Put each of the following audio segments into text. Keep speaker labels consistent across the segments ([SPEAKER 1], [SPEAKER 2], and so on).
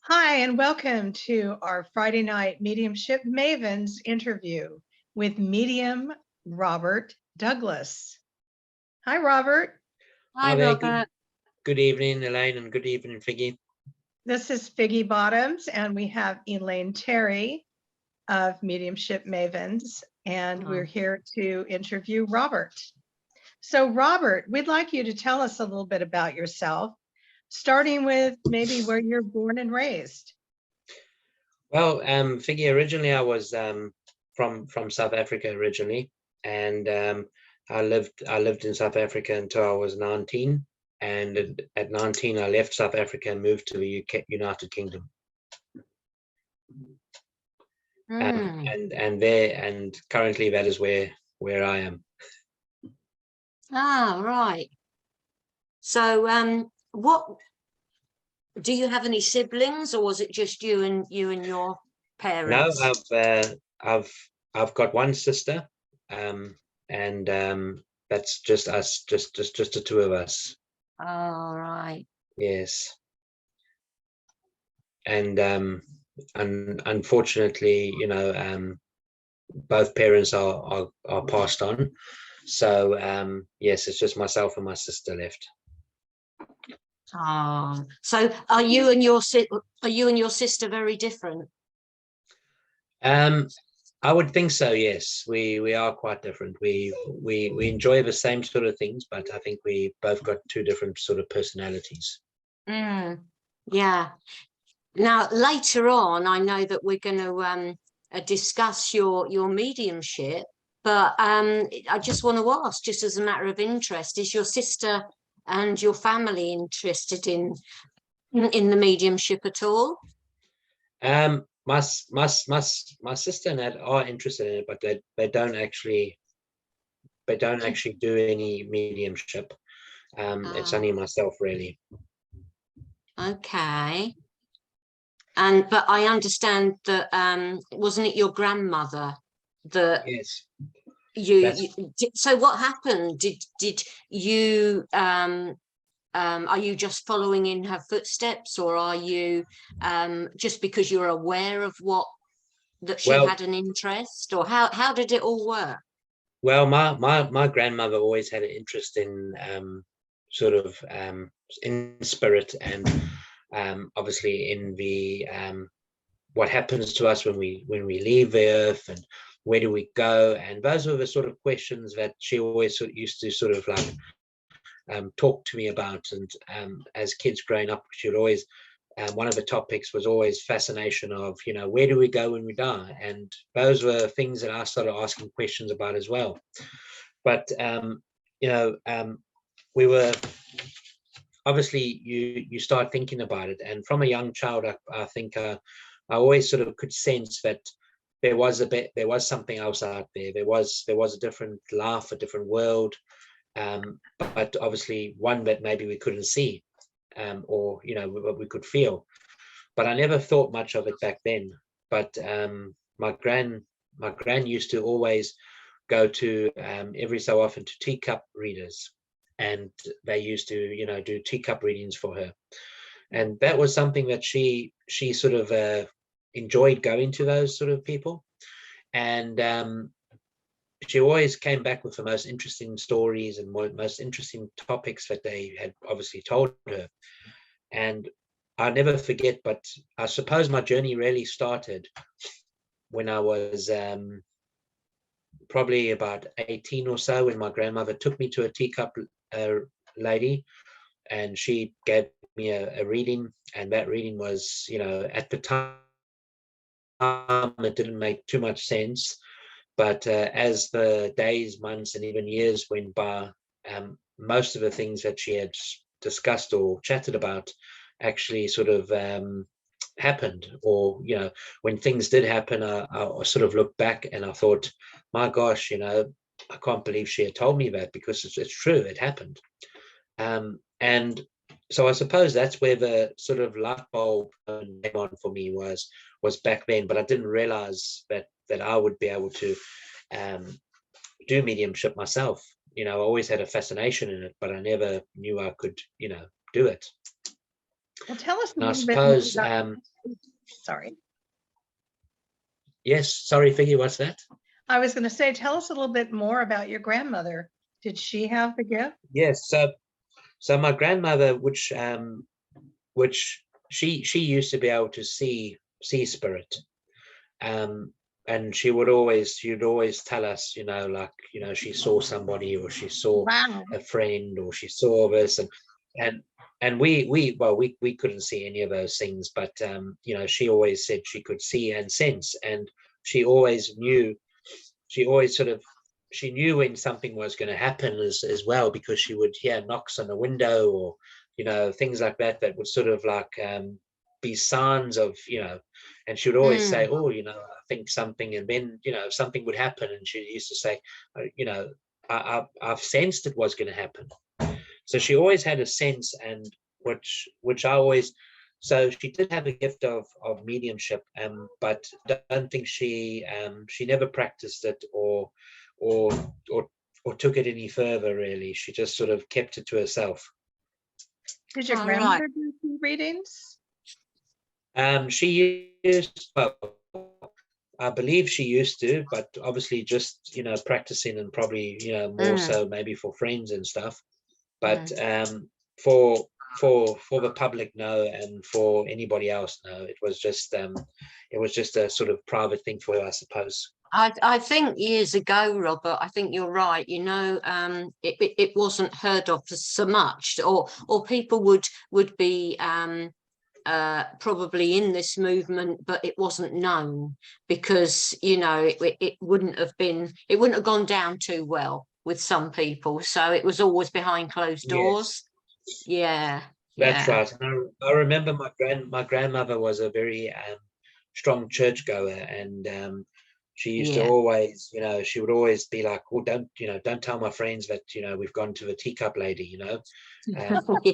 [SPEAKER 1] Hi, and welcome to our Friday night Mediumship Mavens interview with medium Robert Douglas. Hi, Robert.
[SPEAKER 2] Hi, Robert.
[SPEAKER 3] Good evening, Elaine, and good evening, Figgy.
[SPEAKER 1] This is Figgy Bottoms, and we have Elaine Terry of Mediumship Mavens, and we're here to interview Robert. So, Robert, we'd like you to tell us a little bit about yourself, starting with maybe where you're born and raised.
[SPEAKER 3] Well, Figgy, originally I was from South Africa originally, and I lived in South Africa until I was 19, and at 19 I left South Africa and moved to the United Kingdom. And currently that is where I am.
[SPEAKER 2] Ah, right. So, what do you have any siblings, or was it just you and your parents?
[SPEAKER 3] No, I've got one sister, and that's just us, just the two of us.
[SPEAKER 2] Oh, right.
[SPEAKER 3] Yes. And unfortunately, both parents are passed on, so yes, it's just myself and my sister left.
[SPEAKER 2] Oh, so are you and your sister very different?
[SPEAKER 3] I would think so, yes. We are quite different. We enjoy the same sort of things, but I think we both got two different sort of personalities.
[SPEAKER 2] Yeah. Now, later on, I know that we're going to discuss your mediumship, but I just want to ask, just as a matter of interest, is your sister and your family interested in the mediumship at all?
[SPEAKER 3] My sister and Dad are interested in it, but they don't actually do any mediumship. It's only myself, really.
[SPEAKER 2] Okay. But I understand that wasn't it your grandmother that?
[SPEAKER 3] Yes.
[SPEAKER 2] So what happened? Did you are you just following in her footsteps, or are you just because you're aware of that she had an interest, or how did it all work?
[SPEAKER 3] Well, my grandmother always had an interest in sort of in spirit, and obviously in the what happens to us when we leave the earth, and where do we go, and those were the sort of questions that she always used to sort of like talk to me about. And as kids growing up, she would always one of the topics was always fascination of, where do we go when we die, and those were things that I started asking questions about as well. But we were obviously, you start thinking about it, and from a young child, I think I always sort of could sense that there was something else out there. There was a different life, a different world, but obviously one that maybe we couldn't see, or what we could feel. But I never thought much of it back then. But my gran used to always go to every so often to teacup readers, and they used to do teacup readings for her, and that was something that she sort of enjoyed, going to those sort of people. And she always came back with the most interesting stories and most interesting topics that they had obviously told her. And I'll never forget, but I suppose my journey really started when I was probably about 18 or so, when my grandmother took me to a teacup lady, and she gave me a reading. And that reading was, at the time, it didn't make too much sense. But as the days, months, and even years went by, most of the things that she had discussed or chatted about actually sort of happened. Or when things did happen, I sort of looked back and I thought, my gosh, I can't believe she had told me that, because it's true, it happened. And so I suppose that's where the sort of light bulb came on for me, was back then. But I didn't realize that I would be able to do mediumship myself I always had a fascination in it, but I never knew I could, do it.
[SPEAKER 1] Well, tell us a
[SPEAKER 3] And I
[SPEAKER 1] little bit more
[SPEAKER 3] suppose,
[SPEAKER 1] about, sorry.
[SPEAKER 3] yes, sorry, Figgy, what's that?
[SPEAKER 1] I was going to say, tell us a little bit more about your grandmother. Did she have the gift?
[SPEAKER 3] Yes, so my grandmother, which she used to be able to see spirit, and she'd always tell us, she saw somebody, or she saw
[SPEAKER 1] Wow.
[SPEAKER 3] a friend, or she saw this, and we couldn't see any of those things, but she always said she could see and sense, and she always knew. She knew when something was going to happen as well, because she would hear knocks on the window, or things like that would sort of like be signs of, and she would always say, oh, I think something, and then something would happen, and she used to say, I've sensed it was going to happen. So she always had a sense, and which I always. So she did have a gift of mediumship, but I don't think she never practiced it or took it any further, really. She just sort of kept it to herself.
[SPEAKER 1] Did your
[SPEAKER 2] Oh,
[SPEAKER 1] grandmother
[SPEAKER 2] right.
[SPEAKER 1] do readings?
[SPEAKER 3] She used, well, I believe she used to, but obviously just practicing, and probably more so maybe for friends and stuff. But for the public, no, and for anybody else, no. It was just a sort of private thing for her, I suppose.
[SPEAKER 2] I think years ago, Robert, I think you're right. It wasn't heard of so much, or people would be probably in this movement, but it wasn't known, because it wouldn't have gone down too well with some people. So it was always behind closed doors. Yes.
[SPEAKER 3] That's right. And I remember my grandmother was a very strong churchgoer, and she used to always, she would always be like, "Oh, don't tell my friends that we've gone to the teacup lady,"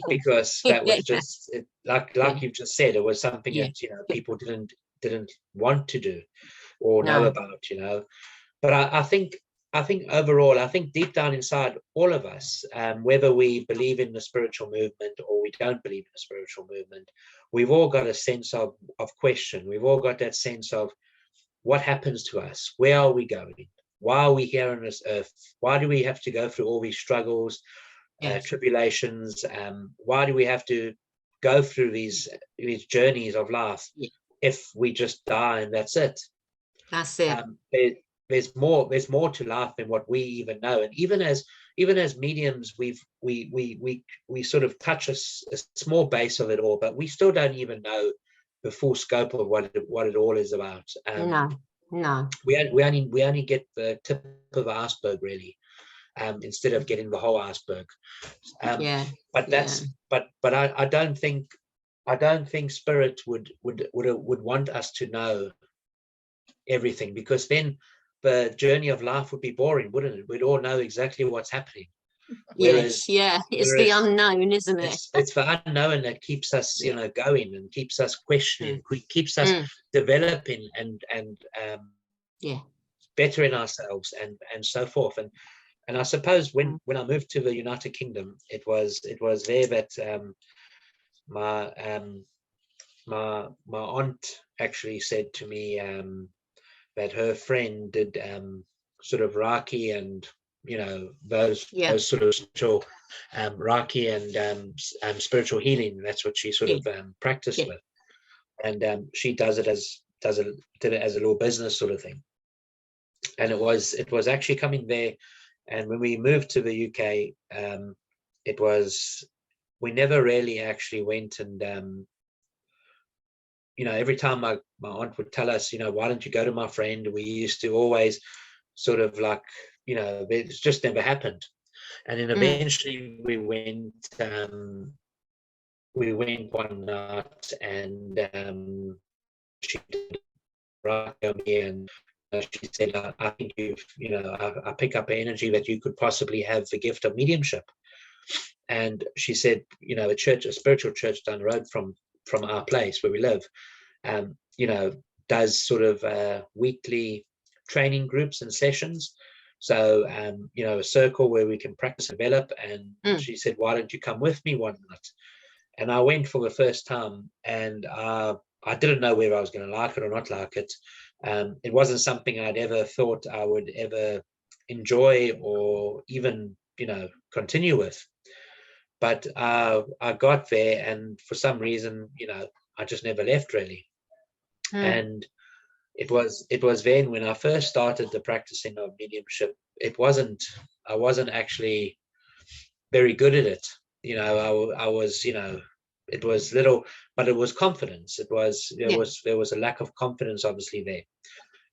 [SPEAKER 3] because that was just like you've just said, it was something that people didn't want to do or know about, But I think overall, I think deep down inside all of us, whether we believe in the spiritual movement or we don't believe in the spiritual movement, we've all got a sense of question. We've all got that sense of what happens to us. Where are we going? Why are we here on this earth? Why do we have to go through all these struggles, tribulations? Why do we have to go through these journeys of life if we just die and that's it?
[SPEAKER 2] That's it.
[SPEAKER 3] There's more to life than what we even know, and even as mediums, we sort of touch a small base of it all, but we still don't even know the full scope of what it all is about.
[SPEAKER 2] No.
[SPEAKER 3] We only get the tip of the iceberg, really, instead of getting the whole iceberg. But I don't think spirit would want us to know everything, because then the journey of life would be boring, wouldn't it? We'd all know exactly what's happening.
[SPEAKER 2] It's the unknown, isn't it?
[SPEAKER 3] It's the unknown that keeps us, going, and keeps us questioning, keeps us developing and bettering ourselves and so forth. And I suppose when I moved to the United Kingdom, it was there that my aunt actually said to me that her friend did sort of Reiki and those sort of spiritual Reiki and spiritual healing. That's what she sort of practiced with, and she did it as a little business sort of thing. And it was actually coming there. And when we moved to the UK, we never really actually went, and every time my aunt would tell us, why don't you go to my friend? We used to always sort of like, it's just never happened. And then eventually we went one night, and she did right on me, and she said, I think I pick up energy that you could possibly have the gift of mediumship. And she said, a spiritual church down the road from our place where we live, does sort of weekly training groups and sessions. So, a circle where we can practice and develop. And
[SPEAKER 2] Mm.
[SPEAKER 3] she said, why don't you come with me one night? And I went for the first time, and I didn't know whether I was going to like it or not like it. It wasn't something I'd ever thought I would ever enjoy or even, continue with. But I got there, and for some reason, I just never left really. And it was then when I first started the practicing of mediumship. I wasn't actually very good at it. I was, it was little, but it was confidence. There was a lack of confidence obviously there,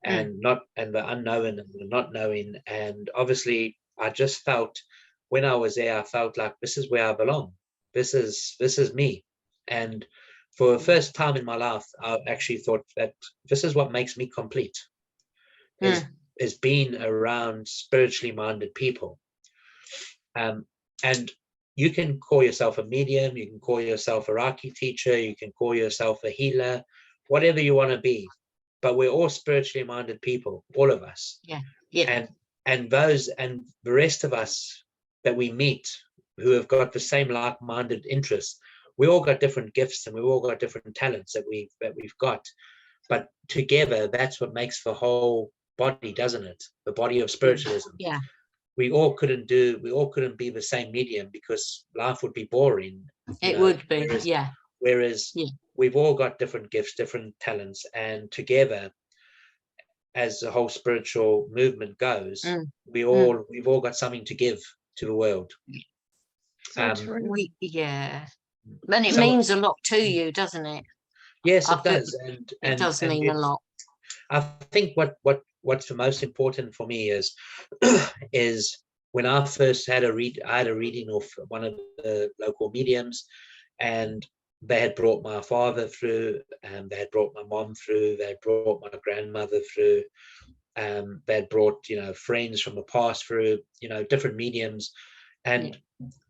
[SPEAKER 3] and the unknown and the not knowing. And obviously I just felt, when I was there, I felt like this is where I belong. This is me. And for the first time in my life, I actually thought that this is what makes me complete, is being around spiritually minded people. And you can call yourself a medium, you can call yourself a Reiki teacher, you can call yourself a healer, whatever you want to be, but we're all spiritually minded people, all of us. And the rest of us that we meet who have got the same like-minded interests, we all got different gifts and we've all got different talents that we've got, but together that's what makes the whole body, doesn't it? The body of spiritualism. We all couldn't be the same medium, because life would be boring.
[SPEAKER 2] It would be.
[SPEAKER 3] Whereas we've all got different gifts, different talents, and together, as the whole spiritual movement goes, we've all got something to give to the world.
[SPEAKER 1] So true.
[SPEAKER 2] And it means a lot to you, doesn't it?
[SPEAKER 3] Yes, it does. And
[SPEAKER 2] it does mean a lot.
[SPEAKER 3] I think what's the most important for me is when I first had a reading of one of the local mediums, and they had brought my father through, and they had brought my mom through, they had brought my grandmother through, they had brought, friends from the past through, different mediums, and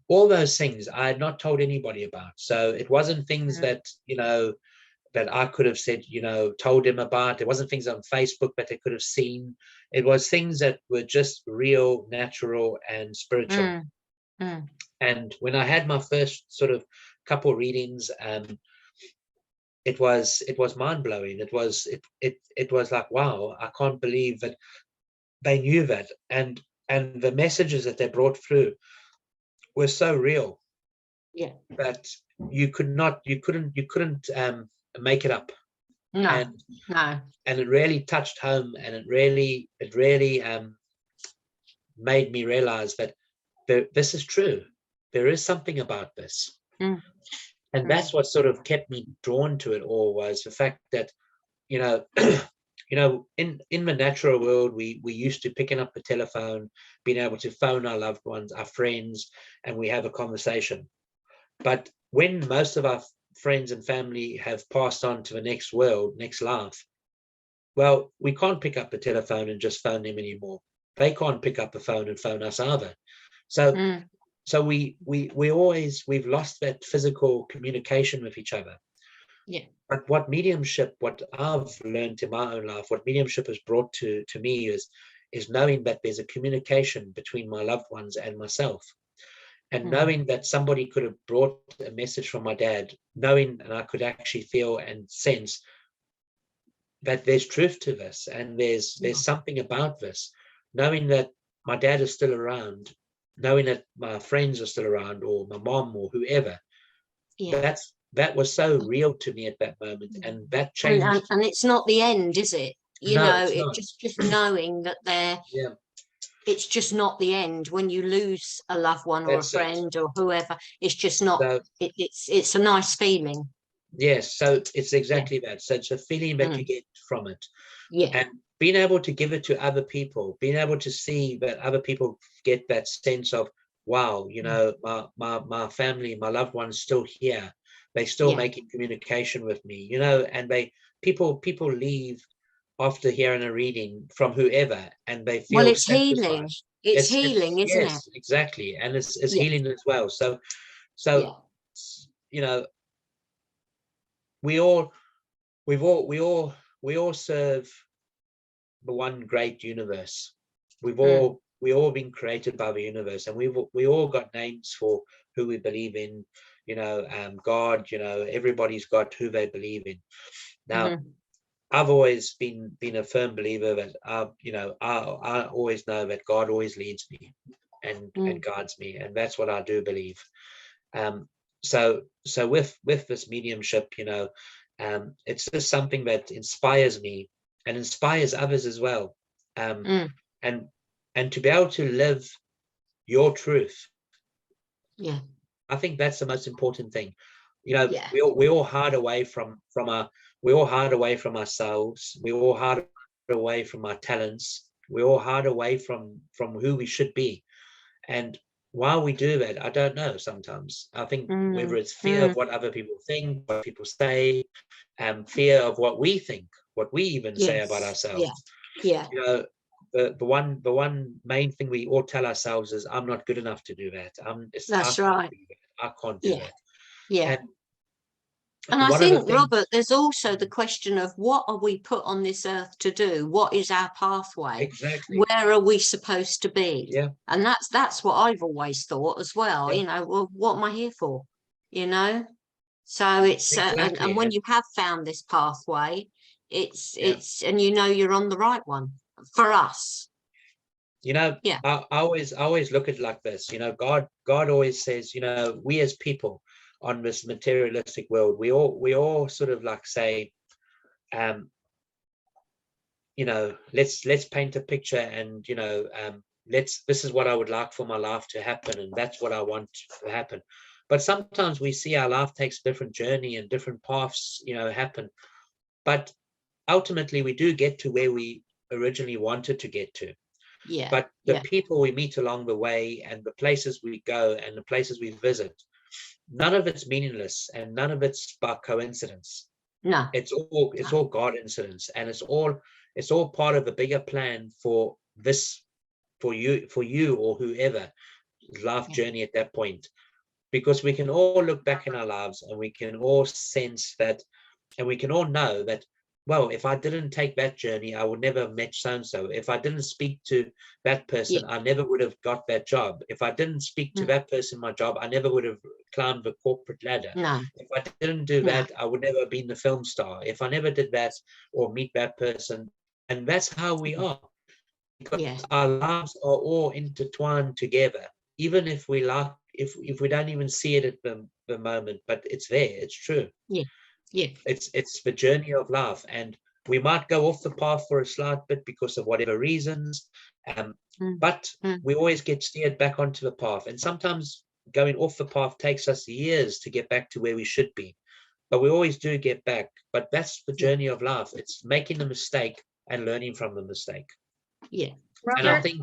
[SPEAKER 3] all those things I had not told anybody about. So it wasn't things that, that I could have said, told them about. It wasn't things on Facebook that they could have seen. It was things that were just real, natural, and spiritual. And when I had my first sort of couple readings, it was mind-blowing. It was like, wow, I can't believe that they knew that. And the messages that they brought through were so real that you couldn't make it up. And it really touched home, and it really made me realize that this is true. There is something about this. And that's what sort of kept me drawn to it all, was the fact that, in the natural world, we used to picking up the telephone, being able to phone our loved ones, our friends, and we have a conversation. But when most of our friends and family have passed on to the next world, next life, well, we can't pick up the telephone and just phone them anymore. They can't pick up the phone and phone us either. So we've lost that physical communication with each other. But what I've learned in my own life, what mediumship has brought to me is knowing that there's a communication between my loved ones and myself. And knowing that somebody could have brought a message from my dad, and I could actually feel and sense that there's truth to this, and there's something about this. Knowing that my dad is still around, knowing that my friends are still around, or my mom, or whoever, that was so real to me at that moment, and that changed.
[SPEAKER 2] And it's not the end, is it? It's just knowing that they're. It's just not the end when you lose a loved one or a friend or whoever. It's just not. So, it's a nice feeling.
[SPEAKER 3] Yes, so it's exactly that. So it's a feeling that you get from it. And being able to give it to other people, being able to see that other people get that sense of, wow, my family, my loved ones still here. They're still making communication with me, and people leave after hearing a reading from whoever, and they feel
[SPEAKER 2] it's healing. It's healing, isn't it?
[SPEAKER 3] Yes, exactly. And it's healing as well. So we all serve the one great universe. We've all we all been created by the universe, and we all got names for who we believe in, God, everybody's got who they believe in. Now, I've always been a firm believer that I always know that God always leads me and guides me, and that's what I do believe. So with this mediumship, it's just something that inspires me and inspires others as well. And to be able to live your truth, I think that's the most important thing. We all hide away from ourselves. We all hide away from our talents. We all hide away from who we should be. And while we do that, I don't know, sometimes I think whether it's fear of what other people think, what people say, fear of what we think, what we even say about ourselves. The one main thing we all tell ourselves is, I'm not good enough to do that.
[SPEAKER 2] That's right.
[SPEAKER 3] I can't do that.
[SPEAKER 2] Yeah. And I think, Robert, there's also the question of, what are we put on this earth to do? What is our pathway?
[SPEAKER 3] Exactly.
[SPEAKER 2] Where are we supposed to be?
[SPEAKER 3] Yeah.
[SPEAKER 2] And that's what I've always thought as well.
[SPEAKER 3] Yeah.
[SPEAKER 2] Well, what am I here for? So it's
[SPEAKER 3] Exactly.
[SPEAKER 2] and when you have found this pathway, it's and you're on the right one for us.
[SPEAKER 3] I always look at it like this. God always says, we as people on this materialistic world, we all sort of like say, let's paint a picture, and this is what I would like for my life to happen, and that's what I want to happen. But sometimes we see our life takes a different journey and different paths happen, but ultimately we do get to where we originally wanted to get to. But the people we meet along the way, and the places we go, and the places we visit, none of it's meaningless, and none of it's by coincidence.
[SPEAKER 2] No,
[SPEAKER 3] it's all God incidents, and it's all part of a bigger plan for you or whoever life journey at that point. Because we can all look back in our lives, and we can all sense that, and we can all know that, well, if I didn't take that journey, I would never have met so-and-so. If I didn't speak to that person, I never would have got that job. If I didn't speak to that person in my job, I never would have climbed the corporate ladder.
[SPEAKER 2] No.
[SPEAKER 3] If I didn't do that, I would never have been the film star. If I never did that or meet that person. And that's how we are. Because our lives are all intertwined together. Even if we we don't even see it at the moment, but it's there, it's true. It's the journey of life, and we might go off the path for a slight bit because of whatever reasons, but we always get steered back onto the path. And sometimes going off the path takes us years to get back to where we should be, but we always do get back. But that's the journey of life. It's making the mistake and learning from the mistake.
[SPEAKER 1] Robert,
[SPEAKER 3] and I think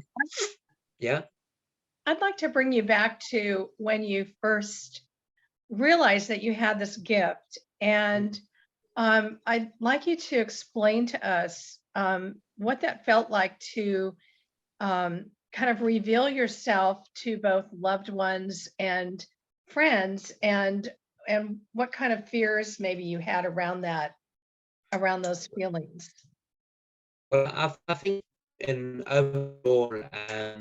[SPEAKER 1] I'd like to bring you back to when you first realized that you had this gift. And I'd like you to explain to us what that felt like to kind of reveal yourself to both loved ones and friends, and what kind of fears maybe you had around those feelings.
[SPEAKER 3] Well, I think in overall, I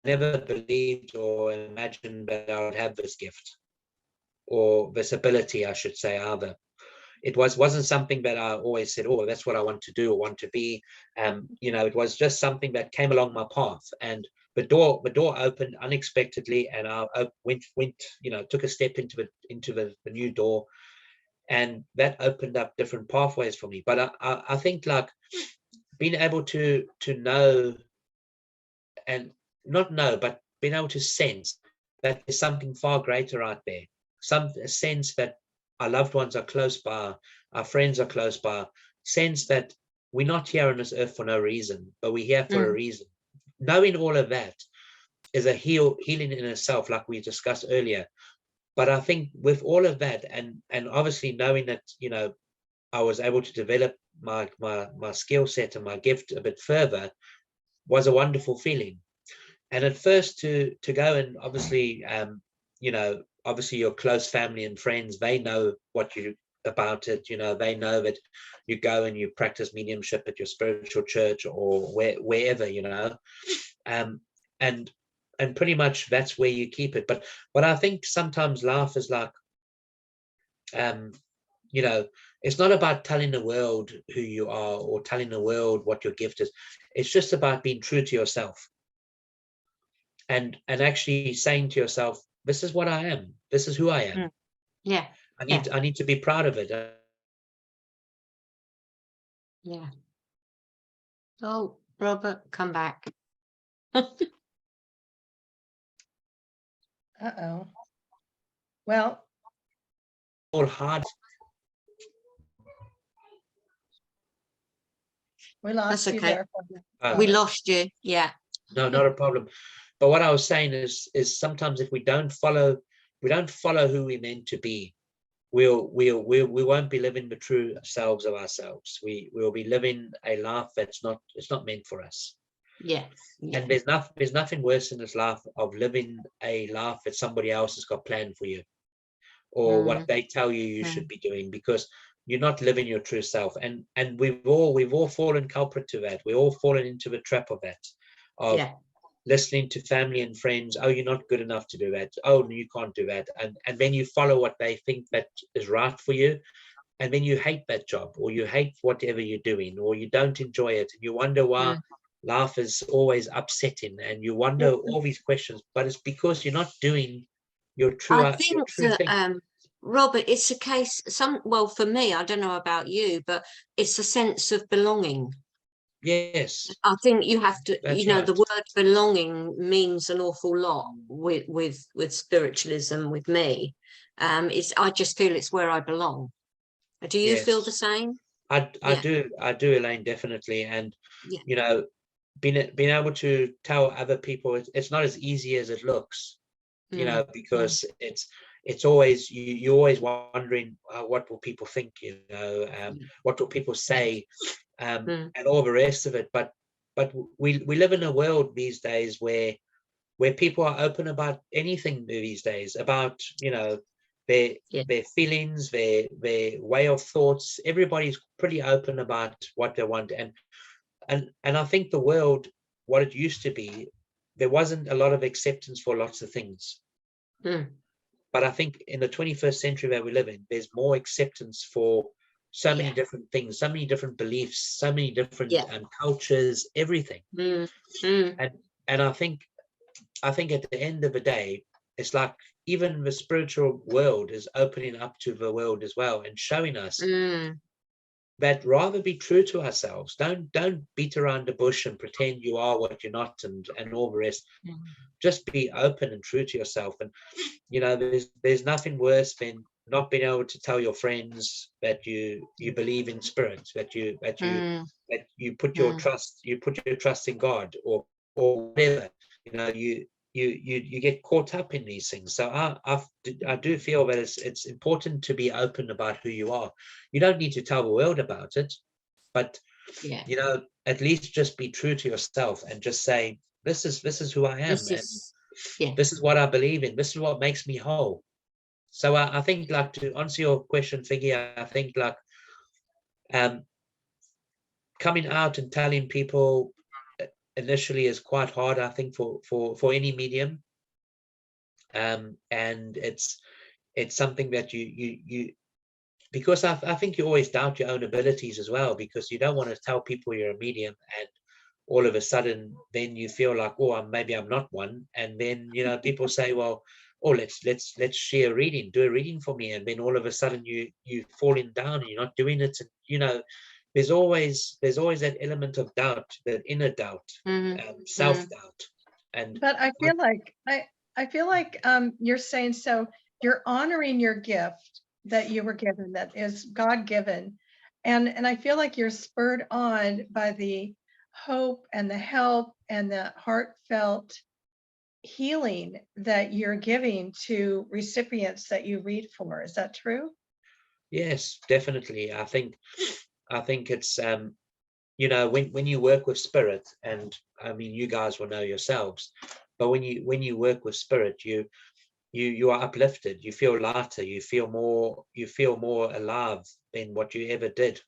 [SPEAKER 3] never believed or imagined that I would have this gift, or this ability, I should say, either. It wasn't something that I always said, oh, that's what I want to do or want to be. It was just something that came along my path, and the door opened unexpectedly, and I went, took a step into the new door, and that opened up different pathways for me. But I think, like, being able to know, and not know, but being able to sense that there's something far greater out there, a sense that our loved ones are close by, our friends are close by, sense that we're not here on this earth for no reason, but we're here for a reason. Knowing all of that is a healing in itself, like we discussed earlier. But I think with all of that, and obviously knowing that, I was able to develop my skill set and my gift a bit further, was a wonderful feeling. And at first to go, and obviously, obviously your close family and friends, they know what you about it. You know, they know that you go and you practice mediumship at your spiritual church or wherever, you know, and pretty much that's where you keep it. But I think sometimes life is like, you know, it's not about telling the world who you are or telling the world what your gift is. It's just about being true to yourself and actually saying to yourself, this is what I am. This is who I am.
[SPEAKER 2] Yeah.
[SPEAKER 3] I need to be proud of it.
[SPEAKER 2] Yeah. Oh, Robert, come back.
[SPEAKER 1] Uh-oh. Well,
[SPEAKER 3] All hard.
[SPEAKER 1] we lost
[SPEAKER 2] That's
[SPEAKER 1] you
[SPEAKER 2] okay.
[SPEAKER 1] there.
[SPEAKER 2] We lost you. Yeah.
[SPEAKER 3] No, not a problem. But what I was saying is sometimes if we don't follow who we're meant to be, we won't be living the true selves of ourselves. We'll be living a life it's not meant for us.
[SPEAKER 2] Yeah.
[SPEAKER 3] And there's nothing worse in this life of living a life that somebody else has got planned for you, or what they tell you should be doing, because you're not living your true self. And we've all fallen culprit to that. We've all fallen into the trap of that, of listening to family and friends. Oh, you're not good enough to do that. Oh, you can't do that. And then you follow what they think that is right for you. And then you hate that job, or you hate whatever you're doing, or you don't enjoy it. And you wonder why life is always upsetting. And you wonder all these questions, but it's because you're not doing your true,
[SPEAKER 2] I think that, Robert, it's a case, well, for me, I don't know about you, but it's a sense of belonging.
[SPEAKER 3] Yes.
[SPEAKER 2] I think you have to,
[SPEAKER 3] That's
[SPEAKER 2] you know,
[SPEAKER 3] right.
[SPEAKER 2] the word belonging means an awful lot with spiritualism with me. I just feel it's where I belong. Do you feel the same?
[SPEAKER 3] I do, Elaine, definitely. And you know, being able to tell other people it's not as easy as it looks, you know, because it's always you're always wondering what will people think, you know, what will people say, and all the rest of it. But we live in a world these days where people are open about anything these days, about, you know, their feelings, their way of thoughts. Everybody's pretty open about what they want. And I think the world, what it used to be, there wasn't a lot of acceptance for lots of things. But I think in the 21st century that we live in, there's more acceptance for so many different things, so many different beliefs, so many different cultures, everything. And I think at the end of the day, it's like even the spiritual world is opening up to the world as well, and showing us that rather be true to ourselves. Don't beat around the bush and pretend you are what you're not, and all the rest. Just be open and true to yourself. And you know, there's nothing worse than not being able to tell your friends that you believe in spirit, that you put your trust in God, or whatever. You know, you get caught up in these things. So I do feel that it's important to be open about who you are. You don't need to tell the world about it, but you know, at least just be true to yourself and just say, this is who I am, and this is what I believe in. This is what makes me whole. So I think, like, to answer your question, Figgy, I think like coming out and telling people initially is quite hard, I think, for any medium, and it's something that you because I think you always doubt your own abilities as well, because you don't want to tell people you're a medium and all of a sudden then you feel like, oh, maybe I'm not one, and then, you know, people say, well, oh, let's share a reading, do a reading for me, and then all of a sudden you falling down and you're not doing it. And you know, there's always that element of doubt, that inner doubt, self-doubt.
[SPEAKER 1] But I feel like you're saying, so you're honoring your gift that you were given, that is God-given, and I feel like you're spurred on by the hope and the help and the heartfelt healing that you're giving to recipients that you read for. Is that true?
[SPEAKER 3] Yes, definitely. I think it's you know, when you work with spirit, and I mean, you guys will know yourselves, but when you work with spirit, you are uplifted, you feel lighter, you feel more alive than what you ever did.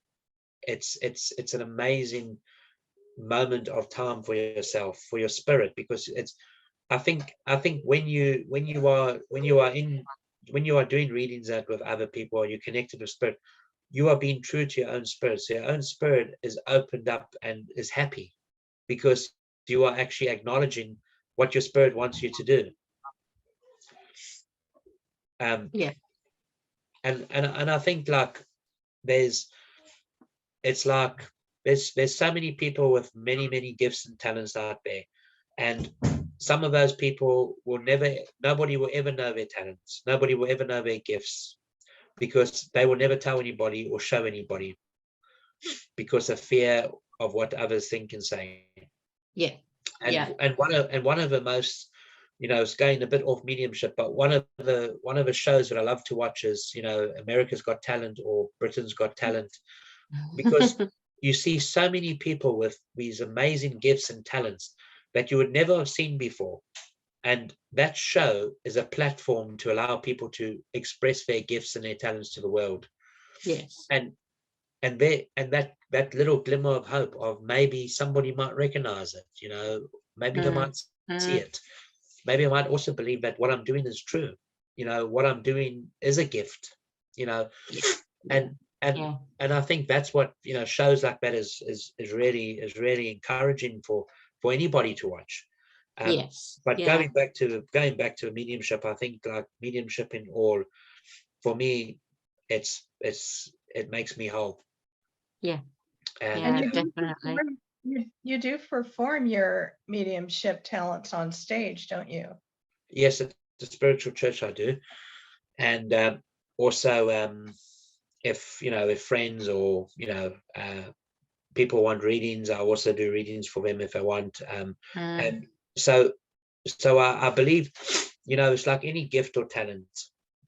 [SPEAKER 3] It's an amazing moment of time for yourself, for your spirit, because I think when you are doing readings out with other people, or you're connected with spirit, you are being true to your own spirit. So your own spirit is opened up and is happy, because you are actually acknowledging what your spirit wants you to do.
[SPEAKER 2] Yeah.
[SPEAKER 3] And I think like there's so many people with many gifts and talents out there, and some of those people nobody will ever know their talents, nobody will ever know their gifts, because they will never tell anybody or show anybody, because of fear of what others think and say.
[SPEAKER 2] Yeah.
[SPEAKER 3] And one of the most, it's going a bit off mediumship, but one of the shows that I love to watch is, America's Got Talent or Britain's Got Talent, because you see so many people with these amazing gifts and talents that you would never have seen before. And that show is a platform to allow people to express their gifts and their talents to the world.
[SPEAKER 2] Yes.
[SPEAKER 3] And that little glimmer of hope of maybe somebody might recognize it, maybe they might see it. Maybe I might also believe that what I'm doing is true. What I'm doing is a gift, and I think that's what, shows like that is really encouraging for anybody to watch.
[SPEAKER 2] Yes.
[SPEAKER 3] But going back to mediumship, I think like mediumship in all, for me, it makes me whole.
[SPEAKER 2] Yeah.
[SPEAKER 1] And you
[SPEAKER 2] definitely.
[SPEAKER 1] you do perform your mediumship talents on stage, don't you?
[SPEAKER 3] Yes, at the spiritual church I do. And also if friends or people want readings, I also do readings for them if they want. And so I believe, it's like any gift or talent.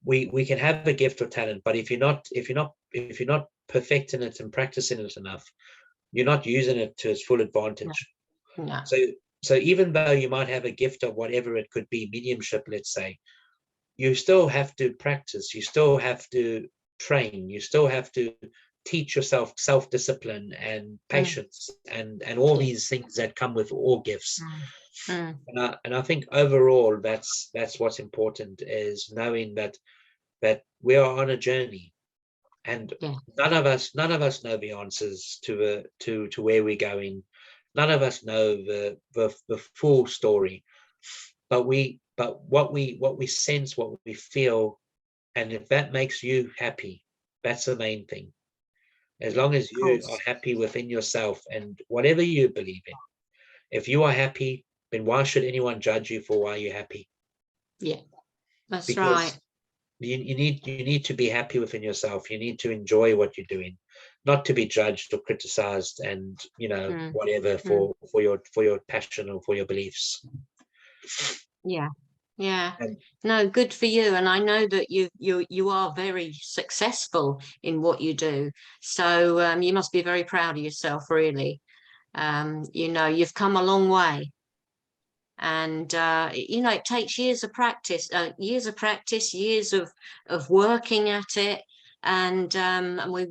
[SPEAKER 3] We can have a gift or talent, but if you're not perfecting it and practicing it enough, you're not using it to its full advantage.
[SPEAKER 2] No.
[SPEAKER 3] So even though you might have a gift of whatever it could be, mediumship, let's say, you still have to practice, you still have to train, you still have to teach yourself self-discipline and patience and all these things that come with all gifts. And I think overall that's what's important, is knowing that we are on a journey, and none of us know the answers to where we're going. None of us know the full story, but what we sense, what we feel, and if that makes you happy, that's the main thing. As long as you are happy within yourself and whatever you believe in, if you are happy, then why should anyone judge you for why you're happy?
[SPEAKER 2] Yeah, that's
[SPEAKER 3] because
[SPEAKER 2] right.
[SPEAKER 3] You need to be happy within yourself. You need to enjoy what you're doing, not to be judged or criticized and whatever for your passion or for your beliefs.
[SPEAKER 2] Yeah. No, good for you. And I know that you are very successful in what you do. So you must be very proud of yourself, really. You've come a long way. And it takes years of practice, years of working at it. And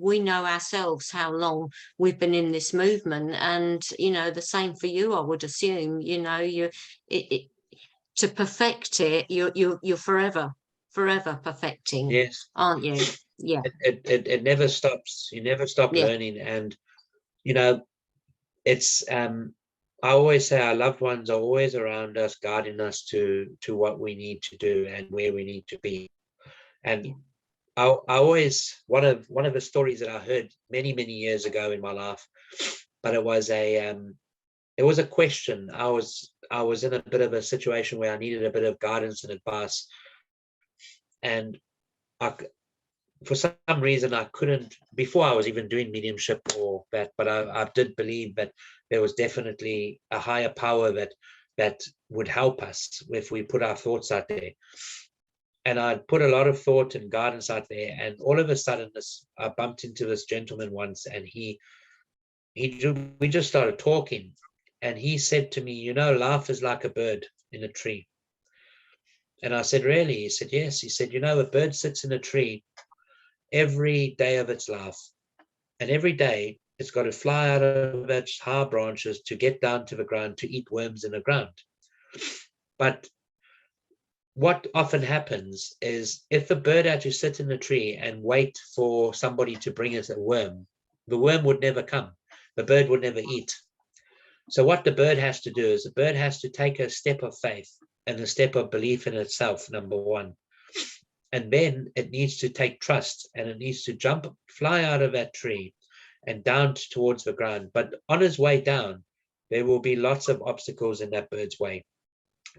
[SPEAKER 2] we know ourselves how long we've been in this movement. And the same for you, I would assume. To perfect it, you're forever perfecting.
[SPEAKER 3] Yes,
[SPEAKER 2] aren't you? Yeah.
[SPEAKER 3] It never stops. You never stop learning. And it's I always say our loved ones are always around us, guiding us to what we need to do and where we need to be. And I always, one of the stories that I heard many years ago in my life, but it was a question. I was in a bit of a situation where I needed a bit of guidance and advice, and for some reason I couldn't, before I was even doing mediumship or that, but I did believe that there was definitely a higher power that would help us if we put our thoughts out there. And I put a lot of thought and guidance out there, and all of a sudden I bumped into this gentleman once, and we just started talking, and he said to me, life is like a bird in a tree. And I said, really? He said, yes. He said, you know, a bird sits in a tree every day of its life, and every day it's got to fly out of its high branches to get down to the ground to eat worms in the ground. But what often happens is if a bird had to sit in a tree and wait for somebody to bring it a worm, the worm would never come. The bird would never eat. So what the bird has to do is the bird has to take a step of faith and a step of belief in itself, number one. And then it needs to take trust, and it needs to fly out of that tree and down towards the ground. But on his way down, there will be lots of obstacles in that bird's way.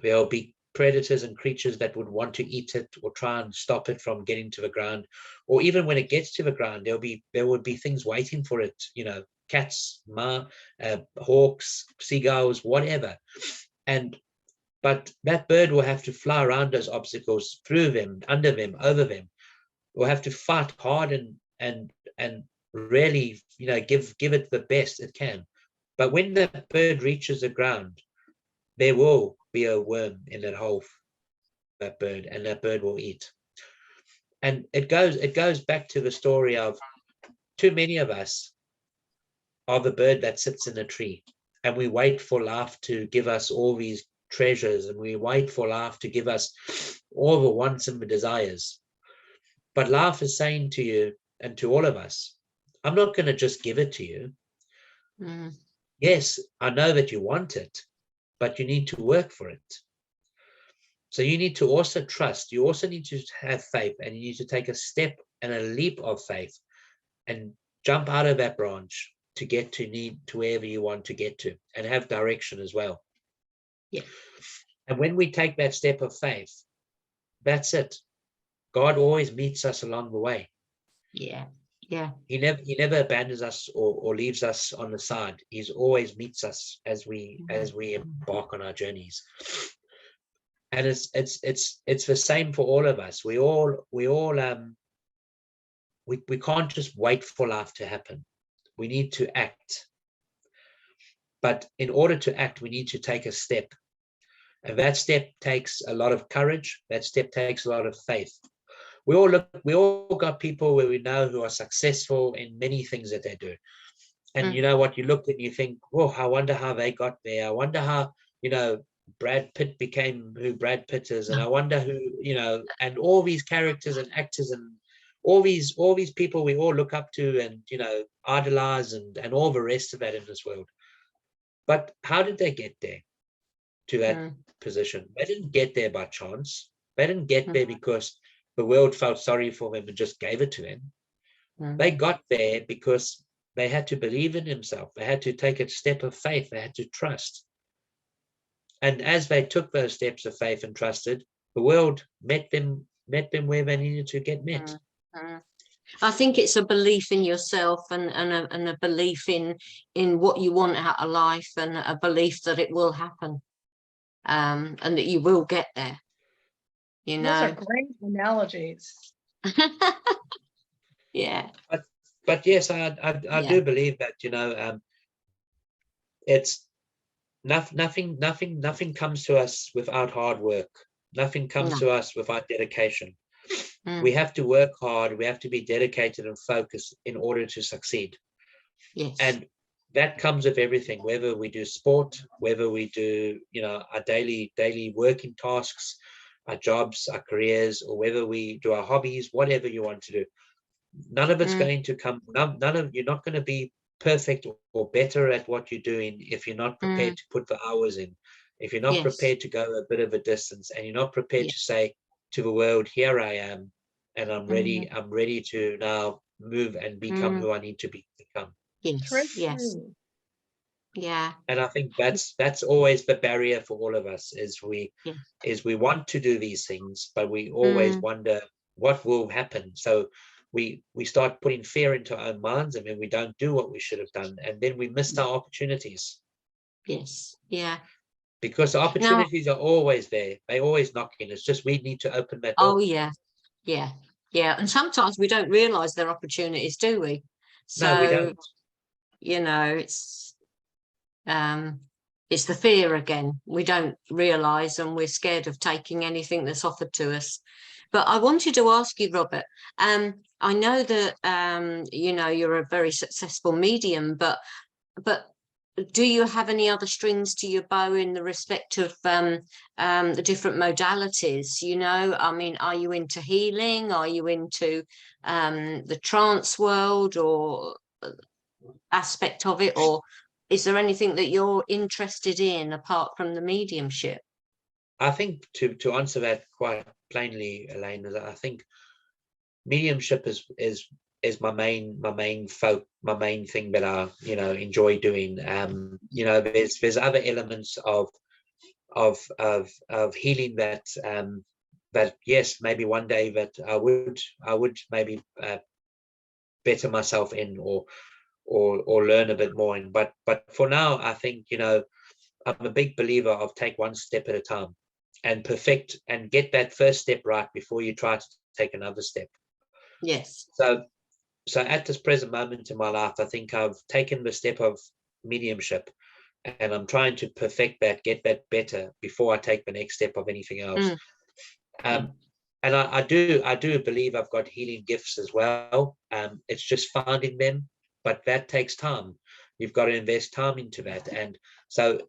[SPEAKER 3] There will be predators and creatures that would want to eat it or try and stop it from getting to the ground. Or even when it gets to the ground, there would be things waiting for it, you know, cats, hawks, seagulls, whatever. But that bird will have to fly around those obstacles, through them, under them, over them. Will have to fight hard and really, you know, give it the best it can. But when the bird reaches the ground, there will be a worm in that hole, that bird, and that bird will eat. And it goes back to the story of too many of us are the bird that sits in a tree, and we wait for life to give us all these treasures, and we wait for life to give us all the wants and the desires. But life is saying to you and to all of us, I'm not going to just give it to you. Yes, I know that you want it, but you need to work for it. So you need to also trust. You also need to have faith, and you need to take a step and a leap of faith and jump out of that branch to get to wherever you want to get to, and have direction as well.
[SPEAKER 2] Yeah.
[SPEAKER 3] And when we take that step of faith, that's it. God always meets us along the way.
[SPEAKER 2] Yeah. Yeah.
[SPEAKER 3] He never abandons us or leaves us on the side. He's always meets us as we embark on our journeys. And it's the same for all of us. We can't just wait for life to happen. We need to act. But in order to act, we need to take a step. And that step takes a lot of courage. That step takes a lot of faith. We all got people where we know who are successful in many things that they do. And you know what, you look and you think, oh, I wonder how they got there. I wonder how, you know, Brad Pitt became who Brad Pitt is. And I wonder who, you know, and all these characters and actors and all these people we all look up to and, you know, idolize and all the rest of that in this world. But how did they get there to that position? They didn't get there by chance. They didn't get there because the world felt sorry for them and just gave it to them. They got there because they had to believe in themselves. They had to take a step of faith. They had to trust. And as they took those steps of faith and trusted, the world met them where they needed to get met.
[SPEAKER 2] I think it's a belief in yourself and a belief in what you want out of life, and a belief that it will happen, and that you will get there. You know,
[SPEAKER 1] those are great analogies.
[SPEAKER 2] Yeah.
[SPEAKER 3] But yes, I do believe that, you know, it's nothing comes to us without hard work. Nothing comes to us without dedication. We have to work hard. We have to be dedicated and focused in order to succeed.
[SPEAKER 2] Yes.
[SPEAKER 3] And that comes with everything, whether we do sport, whether we do, you know, our daily working tasks, our jobs, our careers, or whether we do our hobbies, whatever you want to do. None of it's going to come, you're not going to be perfect or better at what you're doing if you're not prepared to put the hours in, if you're not prepared to go a bit of a distance, and you're not prepared to say to the world, here I am, and I'm ready to now move and become who I need to become.
[SPEAKER 2] Yes. Yeah.
[SPEAKER 3] And I think that's always the barrier for all of us, is we want to do these things, but we always wonder what will happen. So we start putting fear into our own minds, and then we don't do what we should have done, and then we missed our opportunities.
[SPEAKER 2] Yes. Yeah.
[SPEAKER 3] Because the opportunities are always there. They always knocking. It's just we need to open that door.
[SPEAKER 2] Oh yeah. Yeah. Yeah. And sometimes we don't realize they're opportunities, do we? So,
[SPEAKER 3] no, we don't.
[SPEAKER 2] You know, it's it's the fear again. We don't realise, and we're scared of taking anything that's offered to us. But I wanted to ask you, Robert, I know that, you know, you're a very successful medium, but do you have any other strings to your bow in the respect of the different modalities? You know, I mean, are you into healing? Are you into the trance world or aspect of it? Or is there anything that you're interested in apart from the mediumship?
[SPEAKER 3] I think to answer that quite plainly, Elaine, is I think mediumship is my main thing that I, you know, enjoy doing. You know, there's other elements of healing that that yes, maybe one day that I would maybe better myself in or learn a bit more in. But for now, I think, you know, I'm a big believer of take one step at a time and perfect and get that first step right before you try to take another step.
[SPEAKER 2] Yes.
[SPEAKER 3] So at this present moment in my life, I think I've taken the step of mediumship and I'm trying to perfect that, get that better before I take the next step of anything else. And I do believe I've got healing gifts as well. It's just finding them, but that takes time. You've got to invest time into that. And so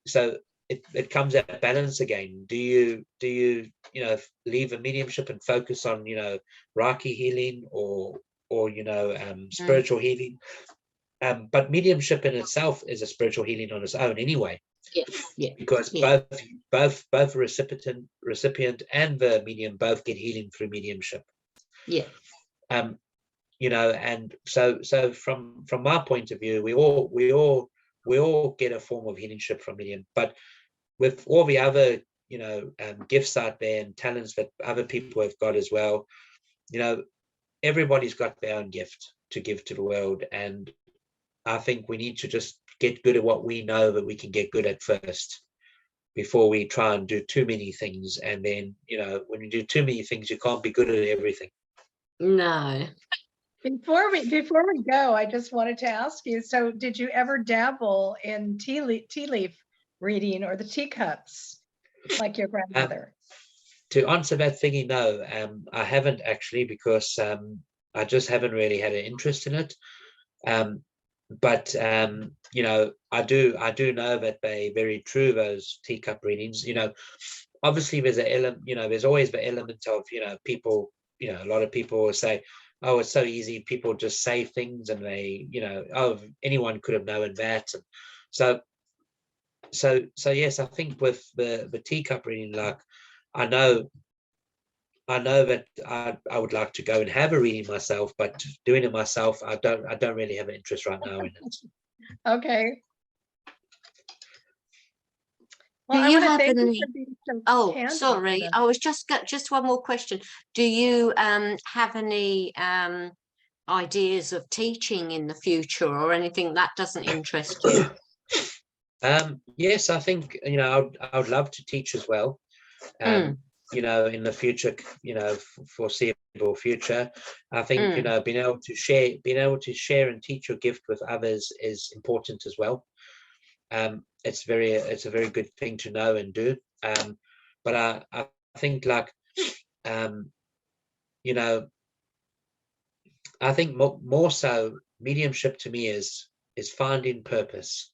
[SPEAKER 3] it comes at balance again. Do you you know, leave a mediumship and focus on, you know, Reiki healing or you know, spiritual healing? But mediumship in itself is a spiritual healing on its own anyway.
[SPEAKER 2] Yeah.
[SPEAKER 3] Because both recipient and the medium both get healing through mediumship.
[SPEAKER 2] Yeah.
[SPEAKER 3] You know, and so from my point of view, we all get a form of healingship from medium. But with all the other, you know, gifts out there and talents that other people have got as well, you know, everybody's got their own gift to give to the world. And I think we need to just get good at what we know that we can get good at first before we try and do too many things. And then, you know, when you do too many things, you can't be good at everything.
[SPEAKER 2] No.
[SPEAKER 1] Before we go, I just wanted to ask you, so did you ever dabble in tea leaf reading or the teacups like your grandmother?
[SPEAKER 3] To answer that thingy, no, I haven't actually, because I just haven't really had an interest in it. But you know, I do know that they're very true, those teacup readings. You know, obviously there's an element, you know, there's always the element of, you know, people, you know, a lot of people will say, oh, it's so easy, people just say things and they, you know, oh, anyone could have known that. And so yes, I think with the teacup reading, like I know that I would like to go and have a reading myself, but doing it myself, I don't really have an interest right now in it.
[SPEAKER 1] Okay. Well,
[SPEAKER 2] Do
[SPEAKER 1] I
[SPEAKER 2] you
[SPEAKER 1] want to
[SPEAKER 2] have
[SPEAKER 1] thank you
[SPEAKER 2] any?
[SPEAKER 1] for being so
[SPEAKER 2] Oh,
[SPEAKER 1] candid
[SPEAKER 2] sorry.
[SPEAKER 1] with us.
[SPEAKER 2] I was just one more question. Do you have any ideas of teaching in the future or anything that doesn't interest you?
[SPEAKER 3] Yes, I think, you know, I would love to teach as well. You know, in the future, you know, foreseeable future, I think, you know, being able to share and teach your gift with others is important as well. It's a very good thing to know and do. But I think, like, you know, I think more so mediumship to me is finding purpose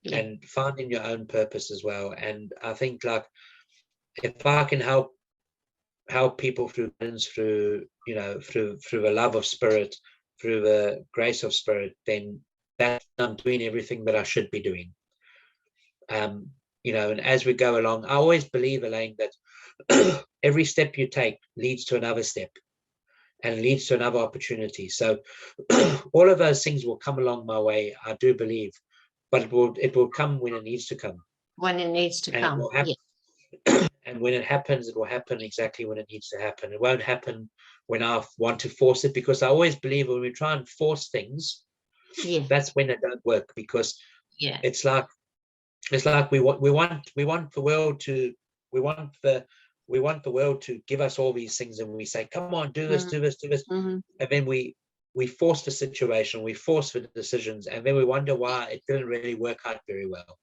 [SPEAKER 3] and finding your own purpose as well. And I think, like, if I can help people through you know, through the love of spirit, through the grace of spirit, then that I'm doing everything that I should be doing. You know, and as we go along, I always believe, Elaine, that every step you take leads to another step and leads to another opportunity. So all of those things will come along my way, I do believe, but it will come when it needs to come.
[SPEAKER 2] When it needs to
[SPEAKER 3] And
[SPEAKER 2] come.
[SPEAKER 3] it will happen. And when it happens, it will happen exactly when it needs to happen. It won't happen when I want to force it, because I always believe when we try and force things, that's when it don't work, because it's like we want the world to give us all these things, and we say, come on, do this, do this, do this, and then we force the situation, we force the decisions, and then we wonder why it didn't really work out very well.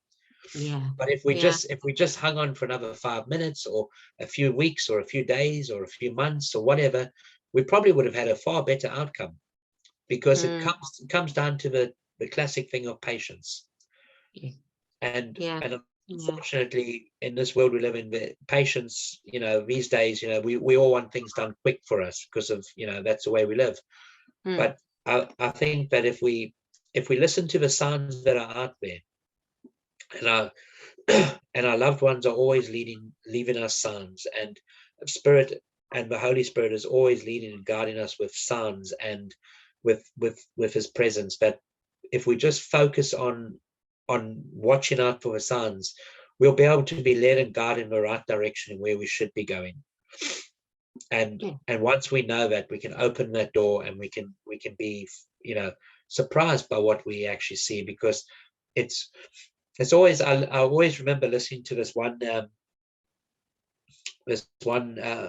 [SPEAKER 2] Yeah.
[SPEAKER 3] But if we
[SPEAKER 2] Yeah.
[SPEAKER 3] just hung on for another 5 minutes or a few weeks or a few days or a few months or whatever, we probably would have had a far better outcome, because it comes down to the classic thing of patience.
[SPEAKER 2] Yeah.
[SPEAKER 3] And
[SPEAKER 2] Yeah.
[SPEAKER 3] unfortunately, in this world we live in, the patience, these days, we all want things done quick for us because of, that's the way we live. But I think that if we listen to the signs that are out there, and our and our loved ones are always leaving us signs, and Spirit and the Holy Spirit is always leading and guiding us with signs and with His presence, that if we just focus on watching out for the signs, we'll be able to be led and guided in the right direction and where we should be going. And once we know that, we can open that door and we can be surprised by what we actually see, because it's always, I always remember listening to this one I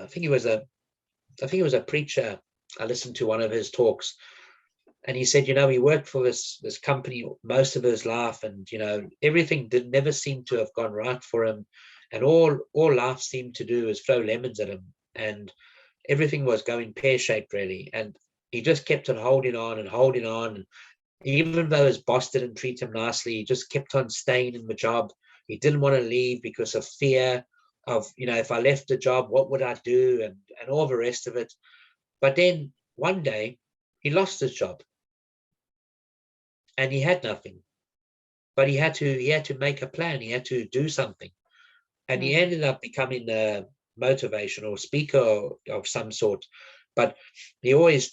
[SPEAKER 3] think he was a preacher. I listened to one of his talks, and he said, he worked for this company most of his life, and everything never seemed to have gone right for him, and all life seemed to do is throw lemons at him, and everything was going pear-shaped really, and he just kept on holding on and holding on. And even though his boss didn't treat him nicely, he just kept on staying in the job. He didn't want to leave because of fear of, if I left the job, what would I do, and all the rest of it. But then one day he lost his job and he had nothing, but he had to make a plan. He had to do something, and he ended up becoming a motivational speaker of some sort. But he always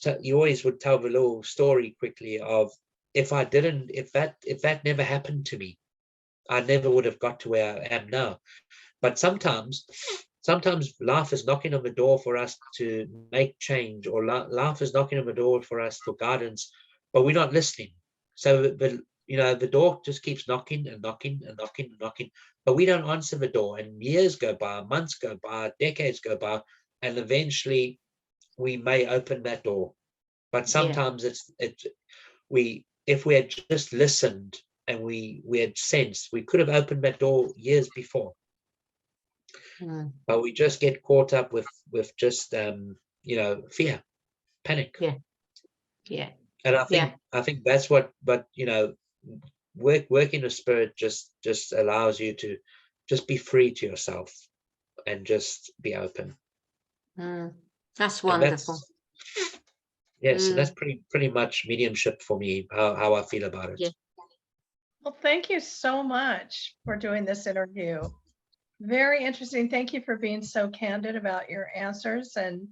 [SPEAKER 3] would tell the little story quickly of, if that never happened to me, I never would have got to where I am now. But sometimes life is knocking on the door for us to make change, or life is knocking on the door for us for guidance, but we're not listening. So the door just keeps knocking and knocking and knocking and knocking, but we don't answer the door, and years go by, months go by, decades go by, and eventually we may open that door. But sometimes if we had just listened and we had sensed, we could have opened that door years before. But we just get caught up with just fear, panic. And I think that's what, but working the Spirit just allows you to just be free to yourself and just be open.
[SPEAKER 2] That's wonderful.
[SPEAKER 3] Yes, and that's pretty much mediumship for me, how I feel about it.
[SPEAKER 1] Well, thank you so much for doing this interview. Very interesting. Thank you for being so candid about your answers, and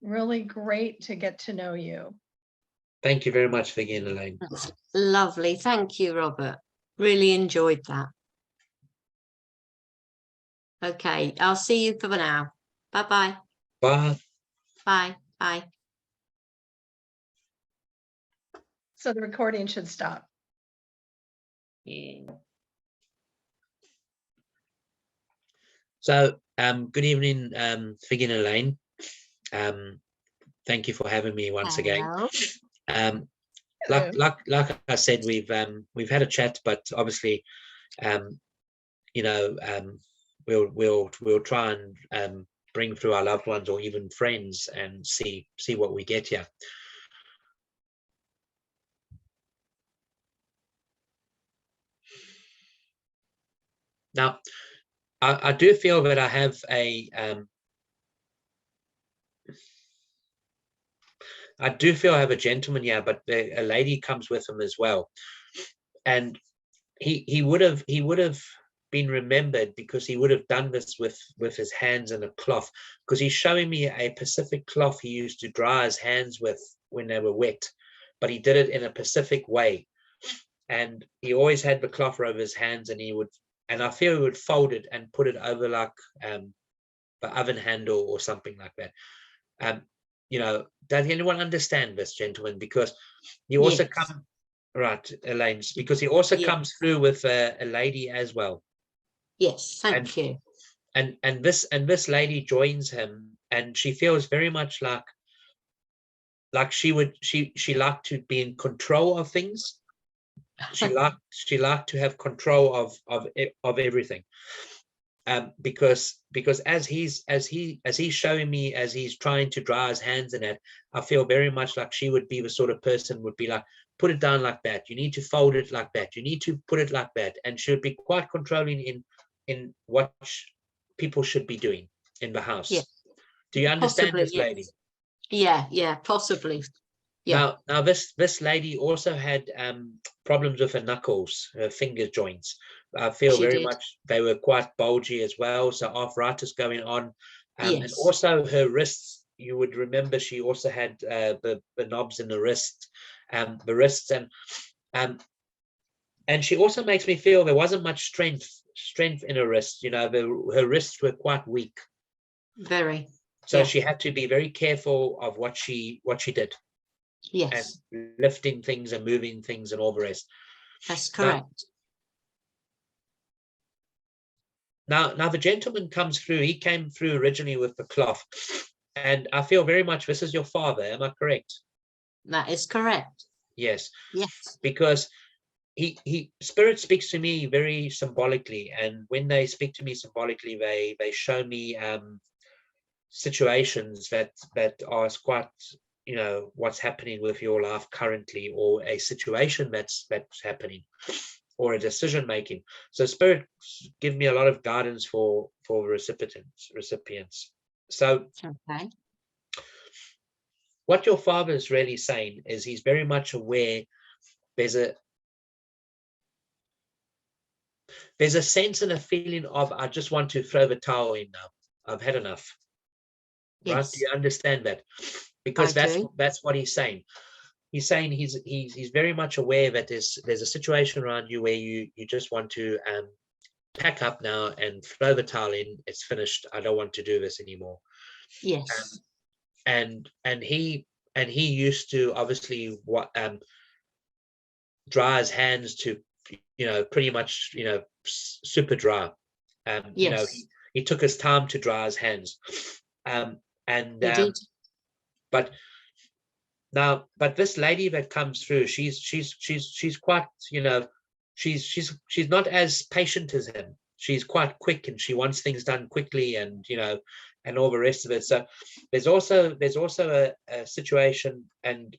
[SPEAKER 1] really great to get to know you.
[SPEAKER 3] Thank you very much, Vicky and Elaine.
[SPEAKER 2] That's lovely. Thank you, Robert. Really enjoyed that. Okay, I'll see you for now. Bye-bye.
[SPEAKER 3] Bye.
[SPEAKER 2] Bye. Bye.
[SPEAKER 1] So the recording should stop.
[SPEAKER 3] So, good evening, Vicky and Elaine. Thank you for having me once again. Like I said, we've had a chat, but obviously, we'll try and bring through our loved ones or even friends and see what we get here. Now, I do feel that I have a gentleman here, but a lady comes with him as well, and he would have been remembered because he would have done this with his hands in a cloth, because he's showing me a Pacific cloth he used to dry his hands with when they were wet, but he did it in a Pacific way, and he always had the cloth over his hands, and I feel he would fold it and put it over like the oven handle or something like that. Does anyone understand this, gentleman? Because he also comes, right, Elaine, because he also comes through with a lady as well.
[SPEAKER 2] Yes, thank you.
[SPEAKER 3] And this lady joins him, and she feels very much like she liked to be in control of things, she liked to have control of everything. Because as he's showing me, as he's trying to dry his hands in it, I feel very much like she would be the sort of person would be like, put it down like that, you need to fold it like that, you need to put it like that, and she would be quite controlling in what people should be doing in the house.
[SPEAKER 2] Yeah.
[SPEAKER 3] Do you understand
[SPEAKER 2] Possibly,
[SPEAKER 3] this lady?
[SPEAKER 2] Yeah, possibly. Yeah.
[SPEAKER 3] Now this lady also had problems with her knuckles, her finger joints. I feel
[SPEAKER 2] She
[SPEAKER 3] very
[SPEAKER 2] did.
[SPEAKER 3] much they were quite bulgy as well, so arthritis going on. And
[SPEAKER 2] Yes.
[SPEAKER 3] also her wrists, you would remember she also had the knobs in the wrists, and she also makes me feel there wasn't much strength in her wrists. You know, her wrists were quite weak.
[SPEAKER 2] Very.
[SPEAKER 3] So
[SPEAKER 2] yeah.
[SPEAKER 3] she had to be very careful of what she did.
[SPEAKER 2] Yes.
[SPEAKER 3] And lifting things and moving things and all the rest.
[SPEAKER 2] That's correct.
[SPEAKER 3] Now the gentleman comes through. He came through originally with the cloth, and I feel very much this is your father. Am I correct?
[SPEAKER 2] That is correct.
[SPEAKER 3] Yes.
[SPEAKER 2] Yes.
[SPEAKER 3] Because spirit speaks to me very symbolically, and when they speak to me symbolically, they show me situations that are quite, you know, what's happening with your life currently, or a situation that's happening, or a decision making. So spirit give me a lot of guidance for recipients. So
[SPEAKER 2] Okay.
[SPEAKER 3] what your father is really saying is he's very much aware there's a sense and a feeling of, I just want to throw the towel in now. I've had enough.
[SPEAKER 2] Yes.
[SPEAKER 3] Right? Do you understand that? Because that's what he's saying. He's saying he's very much aware that there's a situation around you where you just want to pack up now and throw the towel in. It's finished. I don't want to do this anymore.
[SPEAKER 2] Yes.
[SPEAKER 3] And he used to obviously dry his hands to, you know, pretty much, you know, super dry.
[SPEAKER 2] Yes.
[SPEAKER 3] You know, he took his time to dry his hands. But this lady that comes through, she's quite, you know, she's not as patient as him. She's quite quick, and she wants things done quickly, and, you know, and all the rest of it. So there's also a situation, and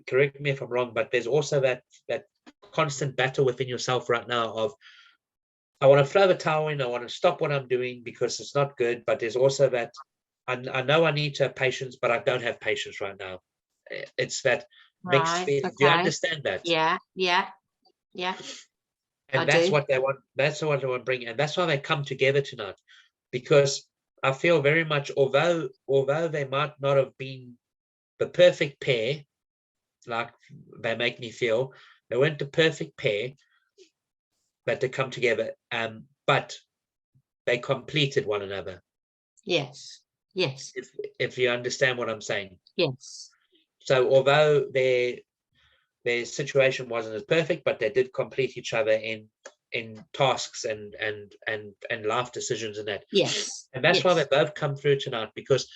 [SPEAKER 3] correct me if I'm wrong, but there's also that constant battle within yourself right now of, I want to throw the towel in, I want to stop what I'm doing because it's not good. But there's also that I know I need to have patience, but I don't have patience right now. It's that mixed feeling.
[SPEAKER 2] Okay.
[SPEAKER 3] Do you understand that?
[SPEAKER 2] Yeah.
[SPEAKER 3] And that's what they want. That's what they want to bring, and that's why they come together tonight. Because I feel very much, although they might not have been the perfect pair, like they make me feel, they weren't the perfect pair, but they come together. But they completed one another.
[SPEAKER 2] Yes.
[SPEAKER 3] If you understand what I'm saying.
[SPEAKER 2] Yes.
[SPEAKER 3] So although their situation wasn't as perfect, but they did complete each other in tasks and life decisions and that.
[SPEAKER 2] Yes.
[SPEAKER 3] And that's why they both come through tonight, because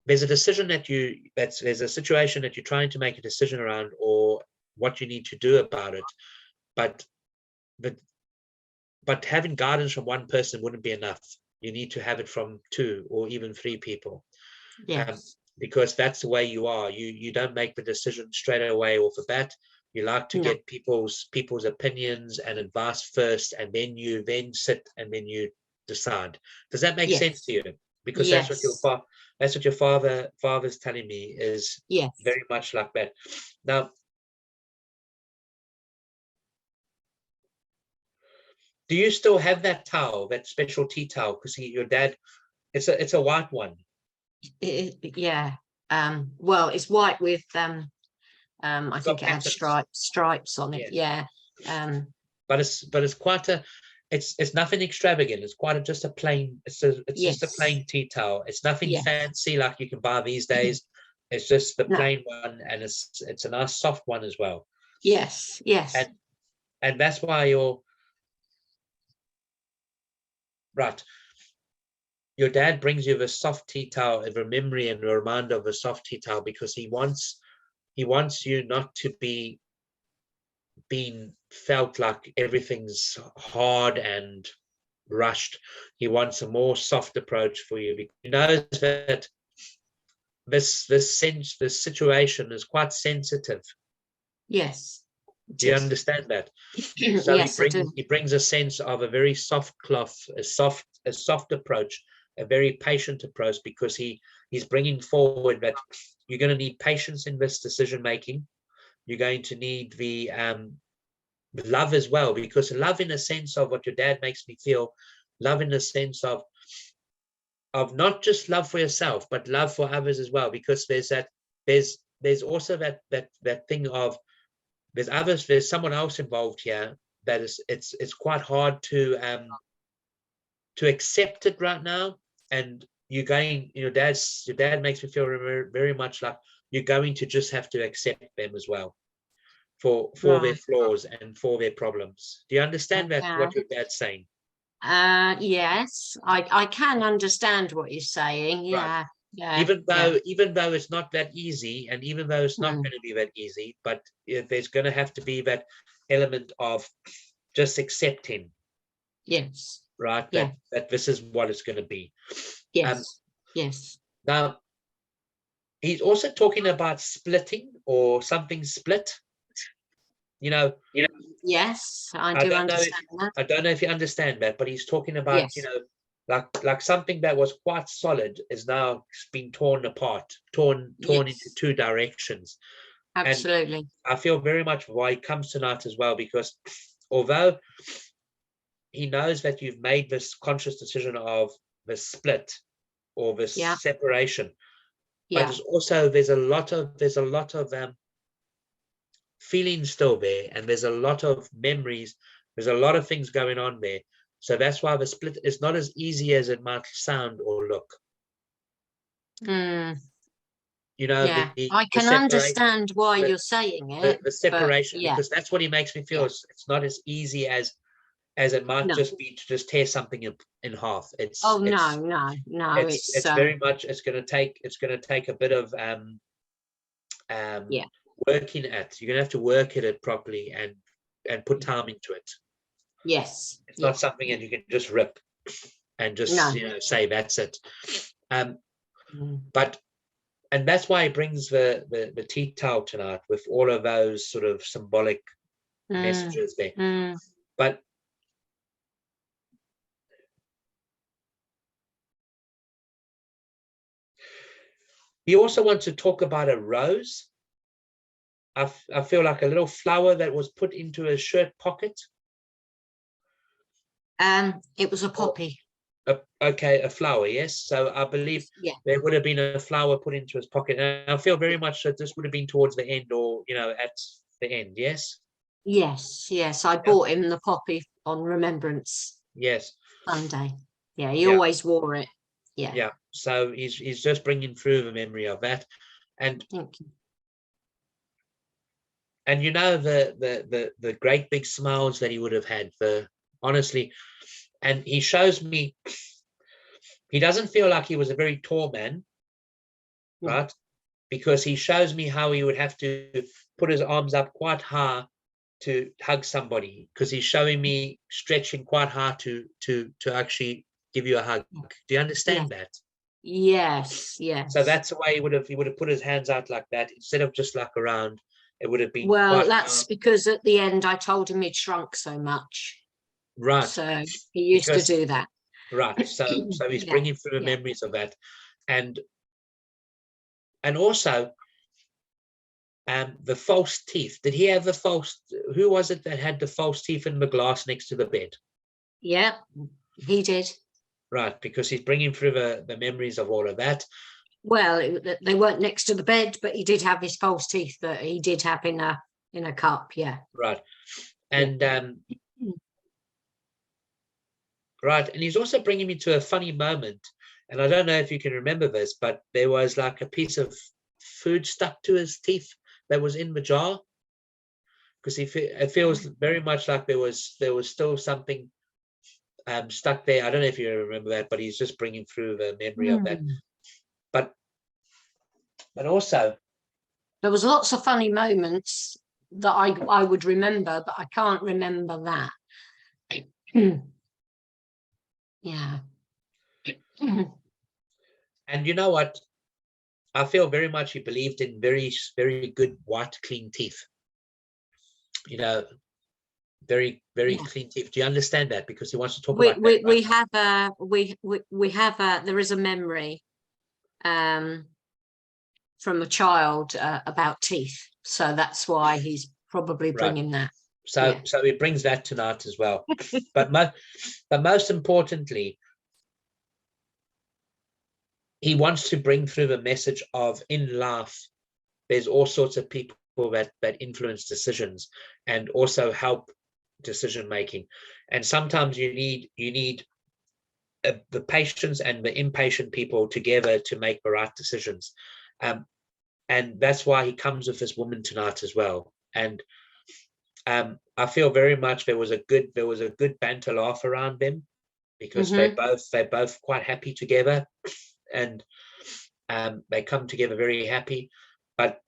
[SPEAKER 3] there's a decision there's a situation that you're trying to make a decision around, or what you need to do about it. But having guidance from one person wouldn't be enough. You need to have it from 2 or even 3 people.
[SPEAKER 2] Yes.
[SPEAKER 3] Because that's the way you are. You don't make the decision straight away off the bat. You like to get people's opinions and advice first, and then you sit and then you decide. Does that make sense to you? Because that's what your father's telling me is very much like that. Now, do you still have that towel, that special tea towel? Because your dad, it's a white one.
[SPEAKER 2] Yeah. Well, it's white with I think it had stripes on it. Yeah.
[SPEAKER 3] But it's quite it's nothing extravagant. It's quite just a plain. It's just a plain tea towel. It's nothing fancy like you can buy these days. It's just the plain one, and it's a nice soft one as well.
[SPEAKER 2] Yes.
[SPEAKER 3] And that's why you're right. Your dad brings you the soft tea towel, a memory and a reminder of a soft tea towel, because he wants you not to be felt like everything's hard and rushed. He wants a more soft approach for you, because he knows that this situation is quite sensitive.
[SPEAKER 2] Yes.
[SPEAKER 3] Do you understand that? So
[SPEAKER 2] Yes, I do.
[SPEAKER 3] he brings a sense of a very soft cloth, a soft approach, a very patient approach, because he's bringing forward that you're going to need patience in this decision making. You're going to need the love as well, because love in a sense of what your dad makes me feel, love in the sense of not just love for yourself, but love for others as well, because there's also that thing of there's someone else involved here that is it's quite hard to accept it right now. And your dad makes me feel very much like you're going to just have to accept them as well for their flaws and for their problems. Do you understand that what your dad's saying?
[SPEAKER 2] Yes, I can understand what you're saying. Yeah.
[SPEAKER 3] Right.
[SPEAKER 2] Yeah.
[SPEAKER 3] Even though it's not that easy, and even though it's not going to be that easy, but there's going to have to be that element of just accepting.
[SPEAKER 2] Yes.
[SPEAKER 3] Right.
[SPEAKER 2] Yeah.
[SPEAKER 3] That this is what it's going to be.
[SPEAKER 2] Yes. Yes.
[SPEAKER 3] Now, he's also talking about splitting or something split.
[SPEAKER 2] Yes, I do understand that.
[SPEAKER 3] I don't know if you understand that, but he's talking about,
[SPEAKER 2] Yes.
[SPEAKER 3] like something that was quite solid is now being torn apart, torn into two directions.
[SPEAKER 2] Absolutely.
[SPEAKER 3] And I feel very much why he comes tonight as well, because although he knows that you've made this conscious decision of the split or this separation, but there's a lot of feelings still there, and there's a lot of memories, there's a lot of things going on there. So that's why the split is not as easy as it might sound or look.
[SPEAKER 2] I can understand why you're saying it.
[SPEAKER 3] The separation, because that's what he makes me feel. It's not as easy as it might just be to just tear something in half. It's very much, it's going to take a bit of working at. You're going to have to work at it properly and put time into it.
[SPEAKER 2] Yes.
[SPEAKER 3] It's not something that you can just rip and just say that's it. But and that's why he brings the tea towel tonight with all of those sort of symbolic messages there. But he also wants to talk about a rose. I feel like a little flower that was put into a shirt pocket.
[SPEAKER 2] It was a poppy.
[SPEAKER 3] Okay, a flower, yes. So I believe there would have been a flower put into his pocket. And I feel very much that this would have been towards the end, or at the end, yes?
[SPEAKER 2] Yes. I bought him the poppy on Remembrance Sunday. Yeah, he always wore it. Yeah.
[SPEAKER 3] So he's just bringing through the memory of that. And
[SPEAKER 2] thank you.
[SPEAKER 3] And the great big smiles that he would have had, honestly. And he shows me he doesn't feel like he was a very tall man, right? Because he shows me how he would have to put his arms up quite high to hug somebody, because he's showing me stretching quite hard to actually give you a hug. Do you understand that?
[SPEAKER 2] Yes.
[SPEAKER 3] So that's the way he would have put his hands out like that, instead of just like around. It would have been
[SPEAKER 2] that's because at the end I told him he'd shrunk so much.
[SPEAKER 3] Right.
[SPEAKER 2] So he used to do that.
[SPEAKER 3] Right. So he's bringing through the memories of that. And also the false teeth. Did he have the false? Who was it that had the false teeth in the glass next to the bed?
[SPEAKER 2] Yeah, he did.
[SPEAKER 3] Right, because he's bringing through the memories of all of that.
[SPEAKER 2] Well, they weren't next to the bed, but he did have his false teeth that he did have in a cup. Yeah.
[SPEAKER 3] Right. And right, and he's also bringing me to a funny moment, and I don't know if you can remember this, but there was like a piece of food stuck to his teeth that was in the jar, because it feels very much like there was still something stuck there. I don't know if you remember that, but he's just bringing through the memory of that. But also
[SPEAKER 2] there was lots of funny moments that I would remember, but I can't remember that. Yeah.
[SPEAKER 3] And you know what? I feel very much he believed in very, very good white, clean teeth. You know, very, very
[SPEAKER 2] Yeah.
[SPEAKER 3] clean teeth. Do you understand that? Because he wants to talk about that.
[SPEAKER 2] We have a there is a memory from a child about teeth, so that's why he's probably bringing that.
[SPEAKER 3] So he brings that tonight as well. but most importantly, he wants to bring through the message of, in life, there's all sorts of people that influence decisions and also help decision making. And sometimes you need the patience and the impatient people together to make the right decisions. And that's why he comes with this woman tonight as well. And I feel very much there was a good banter laugh around them, because they're both quite happy together, and they come together very happy, but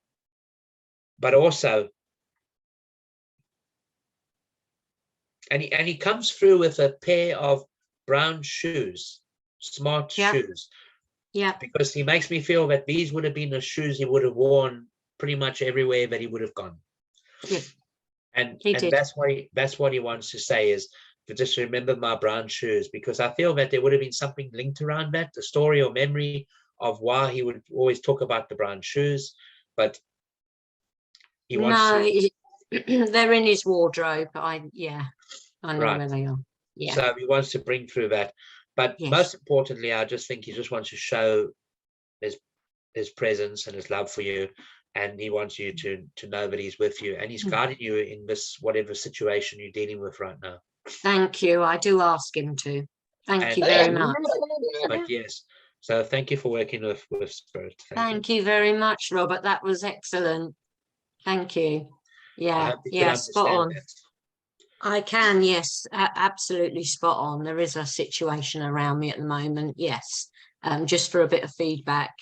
[SPEAKER 3] also, and he comes through with a pair of brown shoes, smart shoes.
[SPEAKER 2] Yeah.
[SPEAKER 3] Because he makes me feel that these would have been the shoes he would have worn pretty much everywhere that he would have gone.
[SPEAKER 2] Yeah.
[SPEAKER 3] And that's what he wants to say, is to just remember my brown shoes, because I feel that there would have been something linked around that, the story or memory of why he would always talk about the brown shoes. But he wants
[SPEAKER 2] they're in his wardrobe. I know where they are. Yeah.
[SPEAKER 3] So he wants to bring through that. But most importantly, I just think he just wants to show his presence and his love for you. And he wants you to know that he's with you, and he's guiding you in this, whatever situation you're dealing with right now.
[SPEAKER 2] Thank you. I do ask him to. Thank you very much.
[SPEAKER 3] But yes, so thank you for working with Spirit.
[SPEAKER 2] Thank you very much, Robert. That was excellent. Thank you. Yeah, spot on.
[SPEAKER 3] That.
[SPEAKER 2] I can, yes, absolutely spot on. There is a situation around me at the moment, yes, just for a bit of feedback.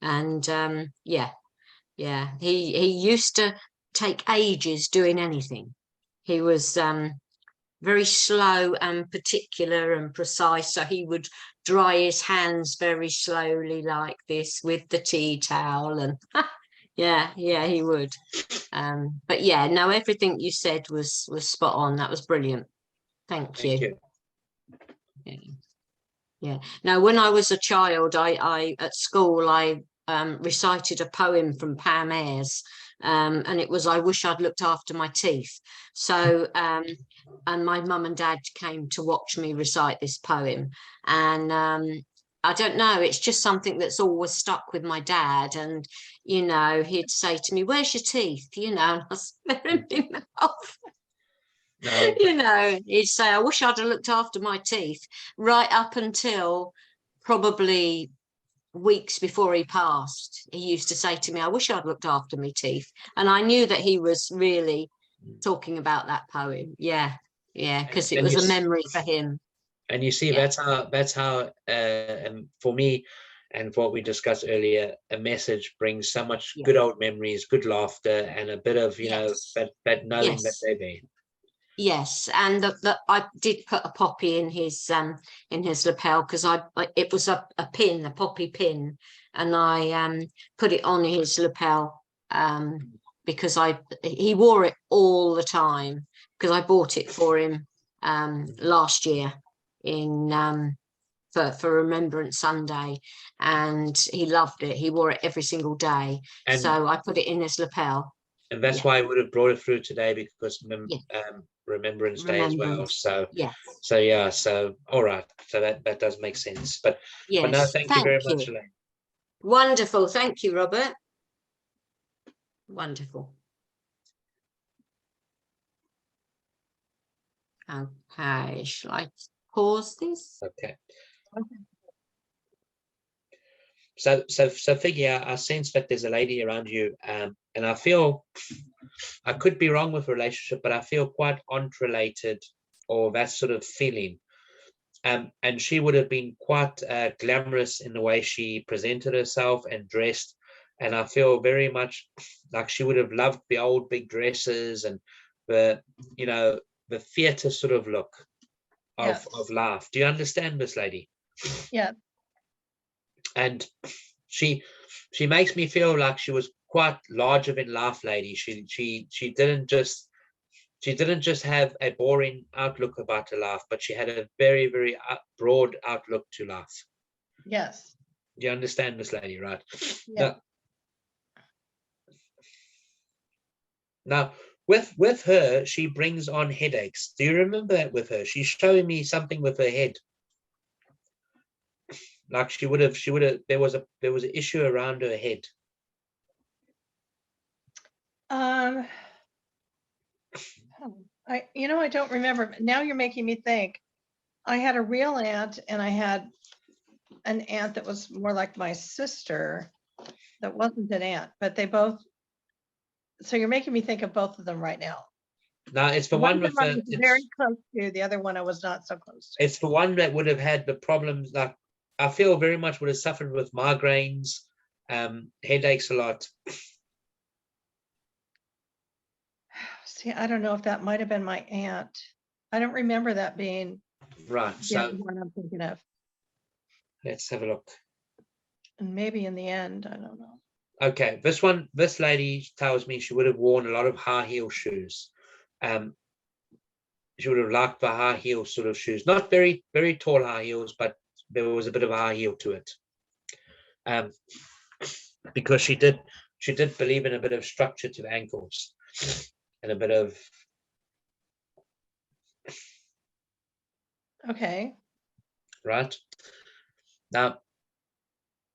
[SPEAKER 2] And he used to take ages doing anything. He was very slow and particular and precise, so he would dry his hands very slowly like this with the tea towel, and he would. But no, everything you said was spot on. That was brilliant. Thank you. Yeah. Now, when I was a child, I at school I recited a poem from Pam Ayres, and it was, I wish I'd looked after my teeth. So and my mum and dad came to watch me recite this poem, and I don't know, it's just something that's always stuck with my dad. And he'd say to me, "Where's your teeth?" And I was staring him off. No. He'd say, "I wish I'd have looked after my teeth," right up until probably weeks before he passed. He used to say to me, "I wish I'd looked after my teeth." And I knew that he was really talking about that poem. Because it was a memory for him.
[SPEAKER 3] And you see, that's how for me, and what we discussed earlier, a message brings so much good old memories, good laughter, and a bit of that knowing that they're there.
[SPEAKER 2] Yes, and I did put a poppy in his lapel, because it was a pin, a poppy pin, and I put it on his lapel because he wore it all the time, because I bought it for him last year for Remembrance Sunday, and he loved it. He wore it every single day, and so I put it in his lapel. And
[SPEAKER 3] that's why I would have brought it through today, because Remembrance Day as well. So so all right, so that does make sense. But no, thank you very much, Elaine.
[SPEAKER 2] Wonderful. Thank you, Robert. Wonderful. Okay, shall I pause this?
[SPEAKER 3] Okay. So figure, I sense that there's a lady around you, and I feel, I could be wrong with a relationship, but I feel quite unrelated, or that sort of feeling. And she would have been quite glamorous in the way she presented herself and dressed. And I feel very much like she would have loved the old big dresses and the, you know, the theater sort of look
[SPEAKER 1] Yes.
[SPEAKER 3] of life. Do you understand this lady?
[SPEAKER 1] Yeah.
[SPEAKER 3] And she makes me feel like she was quite larger than life lady. She didn't just have a boring outlook about her life, but she had a very, very broad outlook to life.
[SPEAKER 1] Yes.
[SPEAKER 3] Do you understand this lady, right?
[SPEAKER 1] Yeah.
[SPEAKER 3] Now with her, she brings on headaches. Do you remember that with her? She's showing me something with her head. Like she would have, there was an issue around her head.
[SPEAKER 1] I don't remember. Now you're making me think. I had a real aunt and I had an aunt that was more like my sister that wasn't an aunt, but they both, so you're making me think of both of them right now.
[SPEAKER 3] Now it's the one with
[SPEAKER 1] I was very
[SPEAKER 3] the,
[SPEAKER 1] close to, the other one I was not so close to.
[SPEAKER 3] it's the one that would have had the problems, like I feel very much would have suffered with migraines, headaches a lot.
[SPEAKER 1] See, I don't know if that might have been my aunt. I don't remember that being
[SPEAKER 3] Right.
[SPEAKER 1] the
[SPEAKER 3] So
[SPEAKER 1] one I'm thinking of.
[SPEAKER 3] let's have a look.
[SPEAKER 1] And maybe in the end, I don't know.
[SPEAKER 3] Okay, this lady tells me she would have worn a lot of high heel shoes. She would have liked the high heel sort of shoes, not very, very tall high heels, but there was a bit of a high heel to it. Because she did believe in a bit of structure to the ankles and a bit of.
[SPEAKER 1] Okay.
[SPEAKER 3] Right. Now,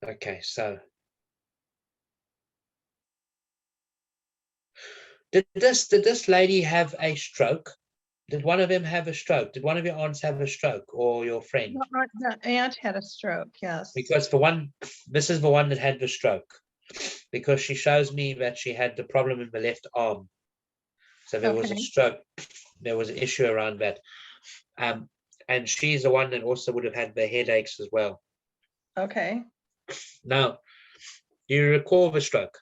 [SPEAKER 3] okay, so did this lady have a stroke? Did one of them have a stroke? Did one of your aunts have a stroke, or your friend?
[SPEAKER 1] The aunt had a stroke, yes.
[SPEAKER 3] Because this is the one that had the stroke, because she shows me that she had the problem in the left arm. So there was a stroke. There was an issue around that. And she's the one that also would have had the headaches as well.
[SPEAKER 1] Okay.
[SPEAKER 3] Now, do you recall the stroke?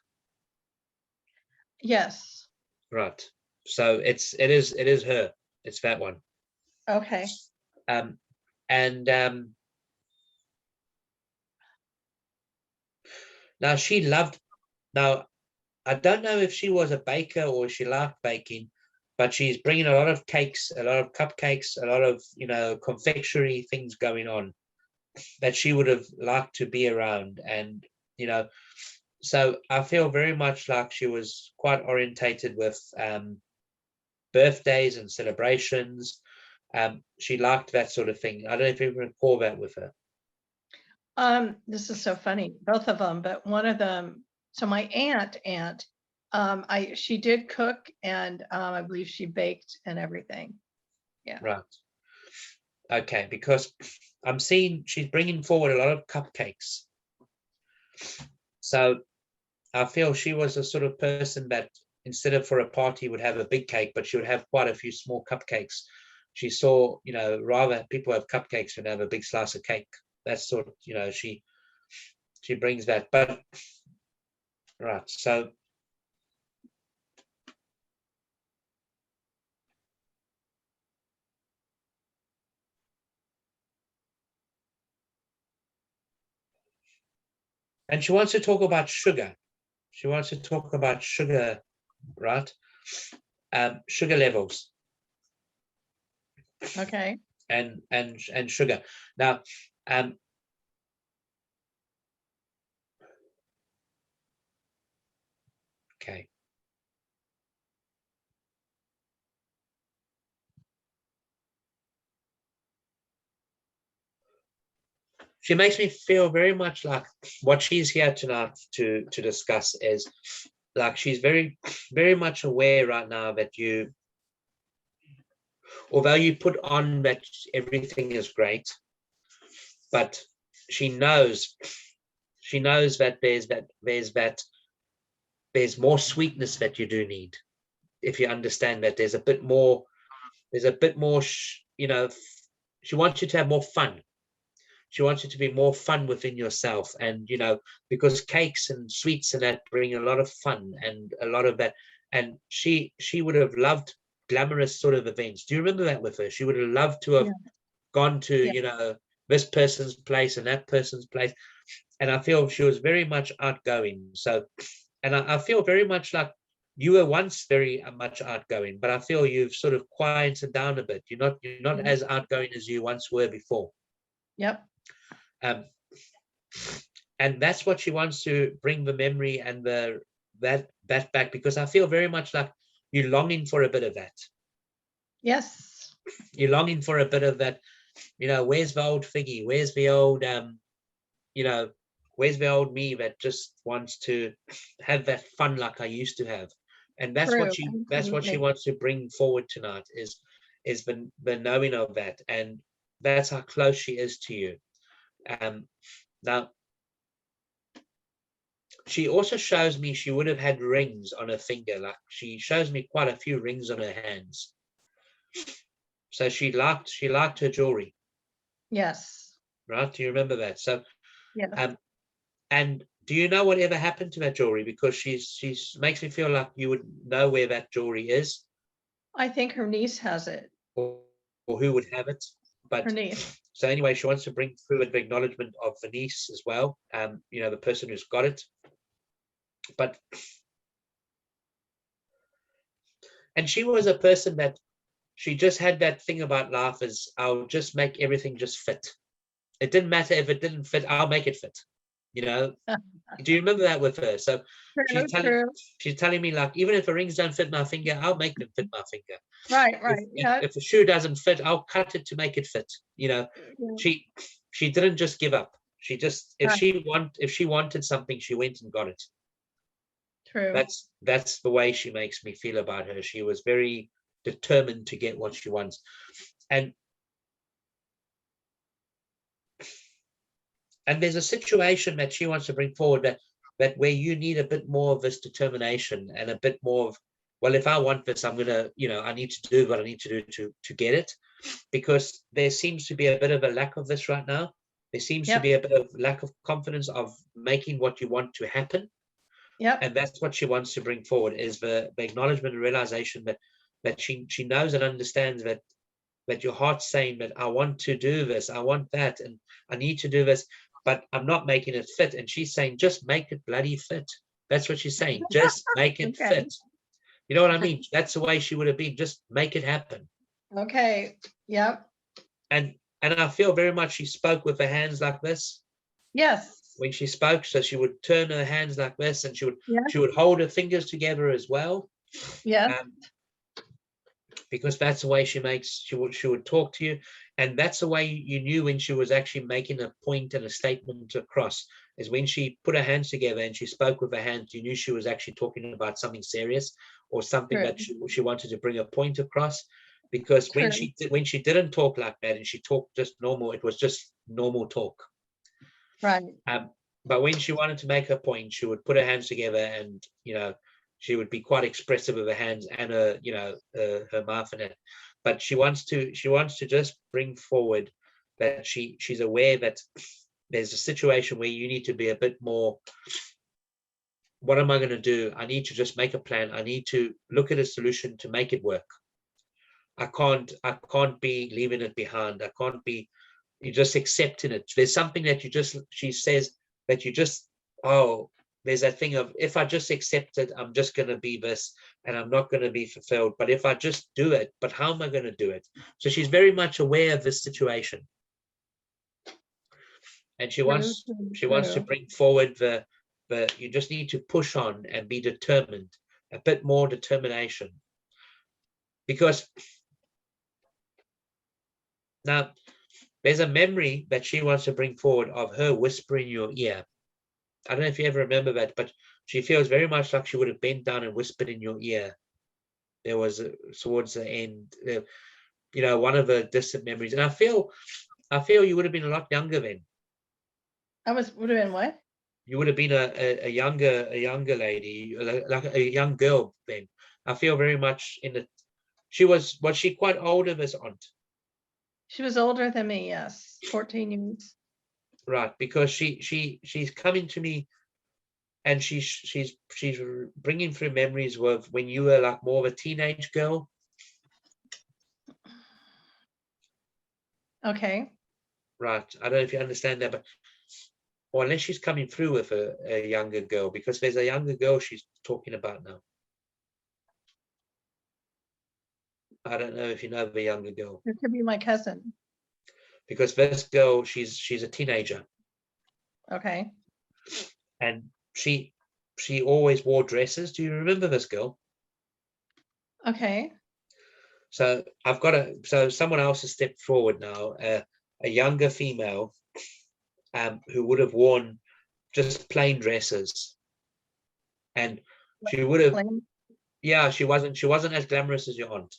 [SPEAKER 1] Yes.
[SPEAKER 3] Right. So it is her. It's that one.
[SPEAKER 1] Okay.
[SPEAKER 3] Now she loved. Now I don't know if she was a baker or she liked baking, but she's bringing a lot of cakes, a lot of cupcakes, a lot of confectionery things going on that she would have liked to be around, and so I feel very much like she was quite orientated with birthdays and celebrations. She liked that sort of thing. I don't know if you recall that with her.
[SPEAKER 1] This is so funny, both of them, but one of them, so my aunt, she did cook, and I believe she baked and everything. Yeah.
[SPEAKER 3] Right. Okay, because I'm seeing she's bringing forward a lot of cupcakes. So I feel she was a sort of person that instead of for a party would have a big cake, but she would have quite a few small cupcakes. She saw, rather people have cupcakes than have a big slice of cake. That's sort of, she brings that. But right, so and she wants to talk about sugar. She wants to talk about sugar, right? Sugar levels.
[SPEAKER 1] Okay.
[SPEAKER 3] And sugar. Now, okay. She makes me feel very much like what she's here tonight to discuss is like she's very, very much aware right now that although you put on that everything is great, but she knows that there's more sweetness that you do need. If you understand that there's a bit more, she wants you to have more fun. she wants it to be more fun within yourself. And, you know, because cakes and sweets and that bring a lot of fun and a lot of that. And she would have loved glamorous sort of events. Do you remember that with her? She would have loved to have gone to,
[SPEAKER 1] Yeah.
[SPEAKER 3] you know, this person's place and that person's place. And I feel she was very much outgoing. So, and I feel very much like you were once very much outgoing, but I feel you've sort of quieted down a bit. You're not as outgoing as you once were before.
[SPEAKER 1] Yep.
[SPEAKER 3] And that's what she wants to bring the memory and that back, because I feel very much like you're longing for a bit of that.
[SPEAKER 1] Yes.
[SPEAKER 3] You're longing for a bit of that. You know, where's the old Figgy? Where's the old you know, where's the old me that just wants to have that fun like I used to have? And that's
[SPEAKER 1] True.
[SPEAKER 3] what she wants to bring forward tonight, is the knowing of that. And that's how close she is to you. Now she also shows me she would have had rings on her finger. Like, she shows me quite a few rings on her hands. So she liked her jewelry.
[SPEAKER 1] Yes.
[SPEAKER 3] Right? Do you remember that? So
[SPEAKER 1] Yes.
[SPEAKER 3] and do you know whatever happened to that jewelry? Because she's makes me feel like you would know where that jewelry is.
[SPEAKER 1] I think her niece has it.
[SPEAKER 3] Or who would have it. But
[SPEAKER 1] Her niece.
[SPEAKER 3] so anyway, she wants to bring through the acknowledgement of the niece as well. You know, the person who's got it. But and she was a person that she just had that thing about life, is I'll just make everything just fit. It didn't matter if it didn't fit, I'll make it fit. You know, do you remember that with her? So she's telling me, like, even if the rings don't fit my finger, I'll make them fit my finger.
[SPEAKER 1] Right.
[SPEAKER 3] If the shoe doesn't fit, I'll cut it to make it fit. You know, she didn't just give up. She just, if she wanted something, she went and got it.
[SPEAKER 1] True.
[SPEAKER 3] That's the way she makes me feel about her. She was very determined to get what she wants. And there's a situation that she wants to bring forward that where you need a bit more of this determination and a bit more of, well, if I want this, I'm gonna, you know, I need to do what I need to do to get it, because there seems to be a bit of a lack of this right now. There seems to be a bit of lack of confidence of making what you want to happen. And that's what she wants to bring forward, is the acknowledgement and realization that she knows and understands that your heart's saying that I want to do this, I want that, and I need to do this, but I'm not making it fit. And she's saying, just make it bloody fit. That's what she's saying. Just make it fit. You know what I mean? That's the way she would have been. Just make it happen.
[SPEAKER 1] Okay. Yep.
[SPEAKER 3] And I feel very much she spoke with her hands like this.
[SPEAKER 1] Yes.
[SPEAKER 3] When she spoke, so she would turn her hands like this, and she would hold her fingers together as well.
[SPEAKER 1] Yeah.
[SPEAKER 3] Because that's the way she would talk to you, and that's the way you knew when she was actually making a point and a statement across, is when she put her hands together and she spoke with her hands. You knew she was actually talking about something serious, or something that she wanted to bring a point across. Because when she didn't talk like that and she talked just normal, it was just normal talk.
[SPEAKER 1] Right.
[SPEAKER 3] But when she wanted to make her point, she would put her hands together, and, you know, she would be quite expressive with her hands and her, you know, her mouth and it. But she wants to just bring forward that she's aware that there's a situation where you need to be a bit more, what am I going to do? I need to just make a plan. I need to look at a solution to make it work. I can't be leaving it behind. I can't be, you just accepting it. There's something that she says that you just, there's that thing of, if I just accept it, I'm just going to be this, and I'm not going to be fulfilled. But if I just do it, but how am I going to do it? So she's very much aware of this situation. And she wants to bring forward the you just need to push on and be determined, a bit more determination. Because now there's a memory that she wants to bring forward of her whispering in your ear. I don't know if you ever remember that, but she feels very much like she would have bent down and whispered in your ear. There was towards the end, you know, one of the distant memories. And I feel you would have been a lot younger then.
[SPEAKER 1] Would have been what?
[SPEAKER 3] You would have been a younger lady, like a young girl then. I feel very much was she quite older, this aunt?
[SPEAKER 1] She was older than me, yes. 14 years.
[SPEAKER 3] right, because she's coming to me, and she's bringing through memories of when you were like more of a teenage girl.
[SPEAKER 1] Okay.
[SPEAKER 3] Right. I don't know if you understand that, but or unless she's coming through with a younger girl, because there's a younger girl she's talking about now. I don't know if you know the younger girl,
[SPEAKER 1] It could be my cousin.
[SPEAKER 3] because this girl, she's a teenager,
[SPEAKER 1] Okay.
[SPEAKER 3] and she always wore dresses. Do you remember this girl?
[SPEAKER 1] Okay.
[SPEAKER 3] So so someone else has stepped forward now, a younger female, who would have worn just plain dresses, and she would have,
[SPEAKER 1] Plain.
[SPEAKER 3] yeah, she wasn't as glamorous as your aunt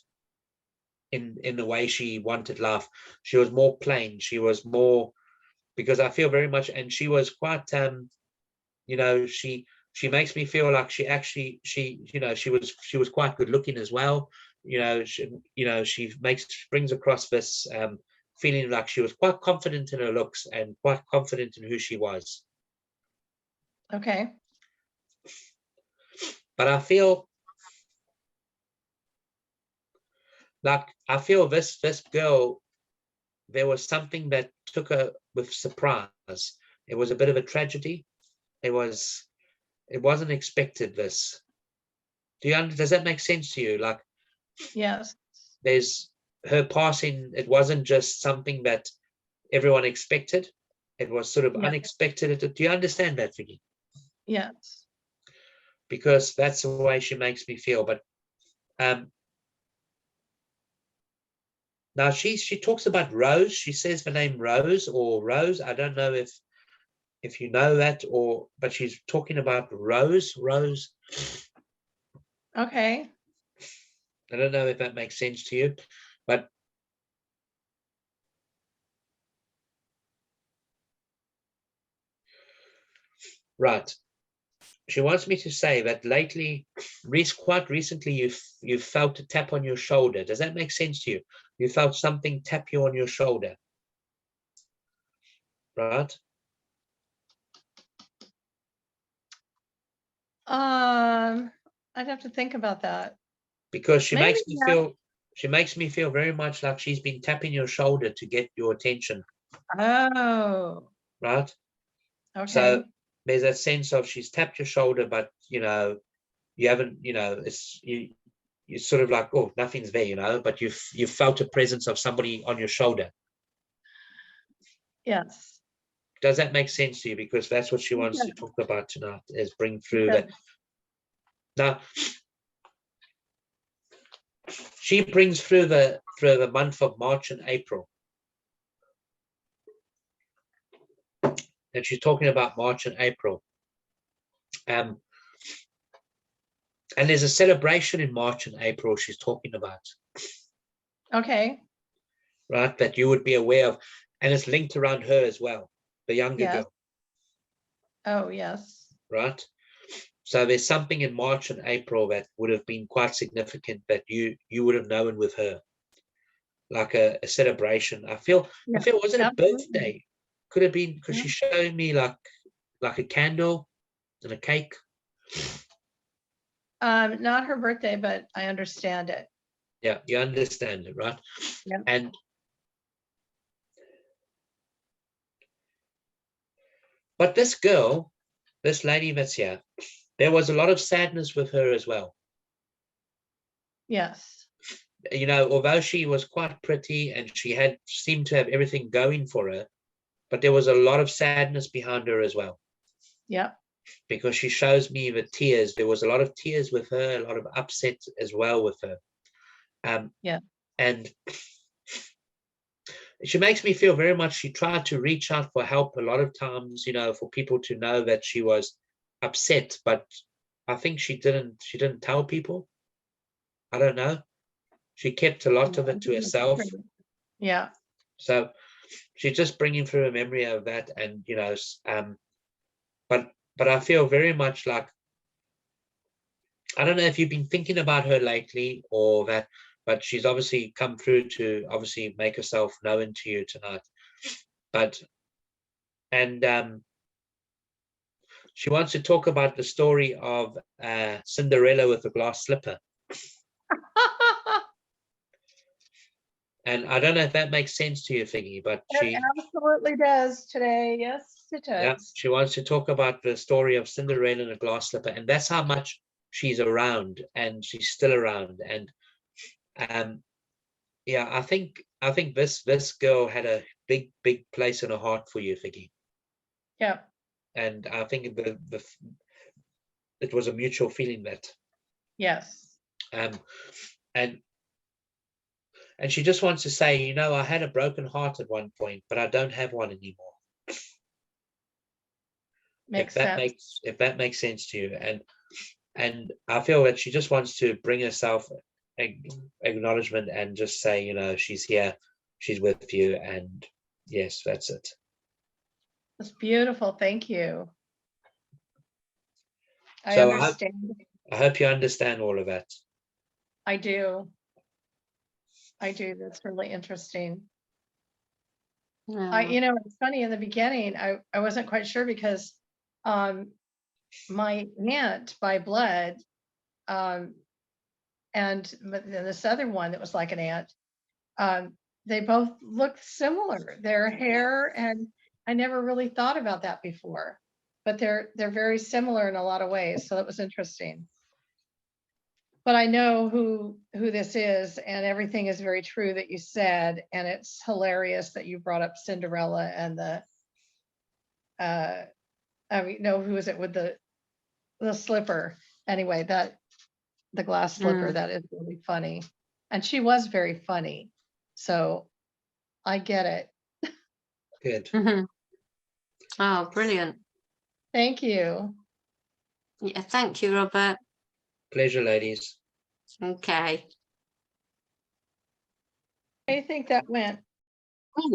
[SPEAKER 3] in the way she wanted love. She was more plain. She was more, because I feel very much, and she was quite, she makes me feel like she actually, she was quite good looking as well. She brings across this feeling like she was quite confident in her looks and quite confident in who she was.
[SPEAKER 1] Okay.
[SPEAKER 3] But I feel this girl, there was something that took her with surprise. It was a bit of a tragedy. It wasn't expected, this. Does that make sense to you? Like,
[SPEAKER 1] Yes.
[SPEAKER 3] there's her passing, it wasn't just something that everyone expected. It was sort of
[SPEAKER 1] Yeah.
[SPEAKER 3] unexpected. Do you understand that, Vicky?
[SPEAKER 1] Yes.
[SPEAKER 3] Because that's the way she makes me feel. But now she talks about Rose. She says the name Rose or Rose. I don't know if you know that, but she's talking about Rose.
[SPEAKER 1] Okay.
[SPEAKER 3] I don't know if that makes sense to you, but right. She wants me to say that lately, quite recently, you felt a tap on your shoulder. Does that make sense to you? You felt something tap you on your shoulder, right?
[SPEAKER 1] I'd have to think about that.
[SPEAKER 3] Because she
[SPEAKER 1] Maybe,
[SPEAKER 3] makes me
[SPEAKER 1] yeah.
[SPEAKER 3] feel, very much like she's been tapping your shoulder to get your attention,
[SPEAKER 1] Oh,
[SPEAKER 3] right?
[SPEAKER 1] okay.
[SPEAKER 3] So there's that sense of she's tapped your shoulder, but you haven't, it's you're sort of like, oh, nothing's there, but you've felt a presence of somebody on your shoulder.
[SPEAKER 1] Yes.
[SPEAKER 3] Does that make sense to you? Because that's what she wants to talk about tonight, is bring through that. Now, she brings through the month of March and April. And she's talking about March and April. And there's a celebration in March and April she's talking about.
[SPEAKER 1] Okay.
[SPEAKER 3] Right, that you would be aware of. And it's linked around her as well, the younger
[SPEAKER 1] Yes.
[SPEAKER 3] girl.
[SPEAKER 1] Oh, yes.
[SPEAKER 3] Right. So there's something in March and April that would have been quite significant that you would have known with her, like a celebration. I feel was it a birthday? Could have been, because she's showing me like a candle and a cake.
[SPEAKER 1] Not her birthday, but I understand it.
[SPEAKER 3] Yeah, you understand it, right?
[SPEAKER 1] Yeah.
[SPEAKER 3] But this girl, this lady that's here, there was a lot of sadness with her as well.
[SPEAKER 1] Yes.
[SPEAKER 3] Although she was quite pretty and she seemed to have everything going for her, but there was a lot of sadness behind her as well.
[SPEAKER 1] Yep.
[SPEAKER 3] Because she shows me the tears. There was a lot of tears with her, a lot of upset as well with her.
[SPEAKER 1] Yeah.
[SPEAKER 3] And she makes me feel very much, she tried to reach out for help a lot of times, for people to know that she was upset, but I think she didn't tell people. I don't know. She kept a lot of it to herself.
[SPEAKER 1] Yeah.
[SPEAKER 3] So she's just bringing through a memory of that. And, but I feel very much like, I don't know if you've been thinking about her lately or that, but she's obviously come through to obviously make herself known to you tonight. and she wants to talk about the story of Cinderella with a glass slipper. And I don't know if that makes sense to you, Figgy, but
[SPEAKER 1] It absolutely does today. Yes, it
[SPEAKER 3] yeah,
[SPEAKER 1] does.
[SPEAKER 3] she wants to talk about the story of Cinderella and a glass slipper, and that's how much she's around, and she's still around. And yeah, I think this girl had a big place in her heart for you, Figgy.
[SPEAKER 1] Yeah.
[SPEAKER 3] And I think it was a mutual feeling that
[SPEAKER 1] Yes.
[SPEAKER 3] and she just wants to say, you know, I had a broken heart at one point, but I don't have one anymore.
[SPEAKER 1] Makes sense.
[SPEAKER 3] If that makes sense to you. And I feel that she just wants to bring herself acknowledgement and just say, you know, she's here, she's with you, and yes, that's it.
[SPEAKER 1] That's beautiful. Thank you. I
[SPEAKER 3] So
[SPEAKER 1] understand.
[SPEAKER 3] I hope you understand all of that.
[SPEAKER 1] I do. I do. That's really interesting.
[SPEAKER 2] Yeah.
[SPEAKER 1] You know, it's funny in the beginning, I wasn't quite sure because my aunt by blood, and this other one that was like an aunt, they both looked similar. Their hair, and I never really thought about that before, but they're very similar in a lot of ways. So that was interesting. But I know who this is, and everything is very true that you said, and it's hilarious that you brought up Cinderella and the I mean, no, who is it with the slipper? Anyway, that the glass slipper, that is really funny. And she was very funny. So I get it.
[SPEAKER 3] Good.
[SPEAKER 2] Oh, brilliant.
[SPEAKER 1] Thank you.
[SPEAKER 2] Yeah, thank you, Robert.
[SPEAKER 3] Pleasure, ladies.
[SPEAKER 2] Okay.
[SPEAKER 1] I think that went.
[SPEAKER 2] Oh,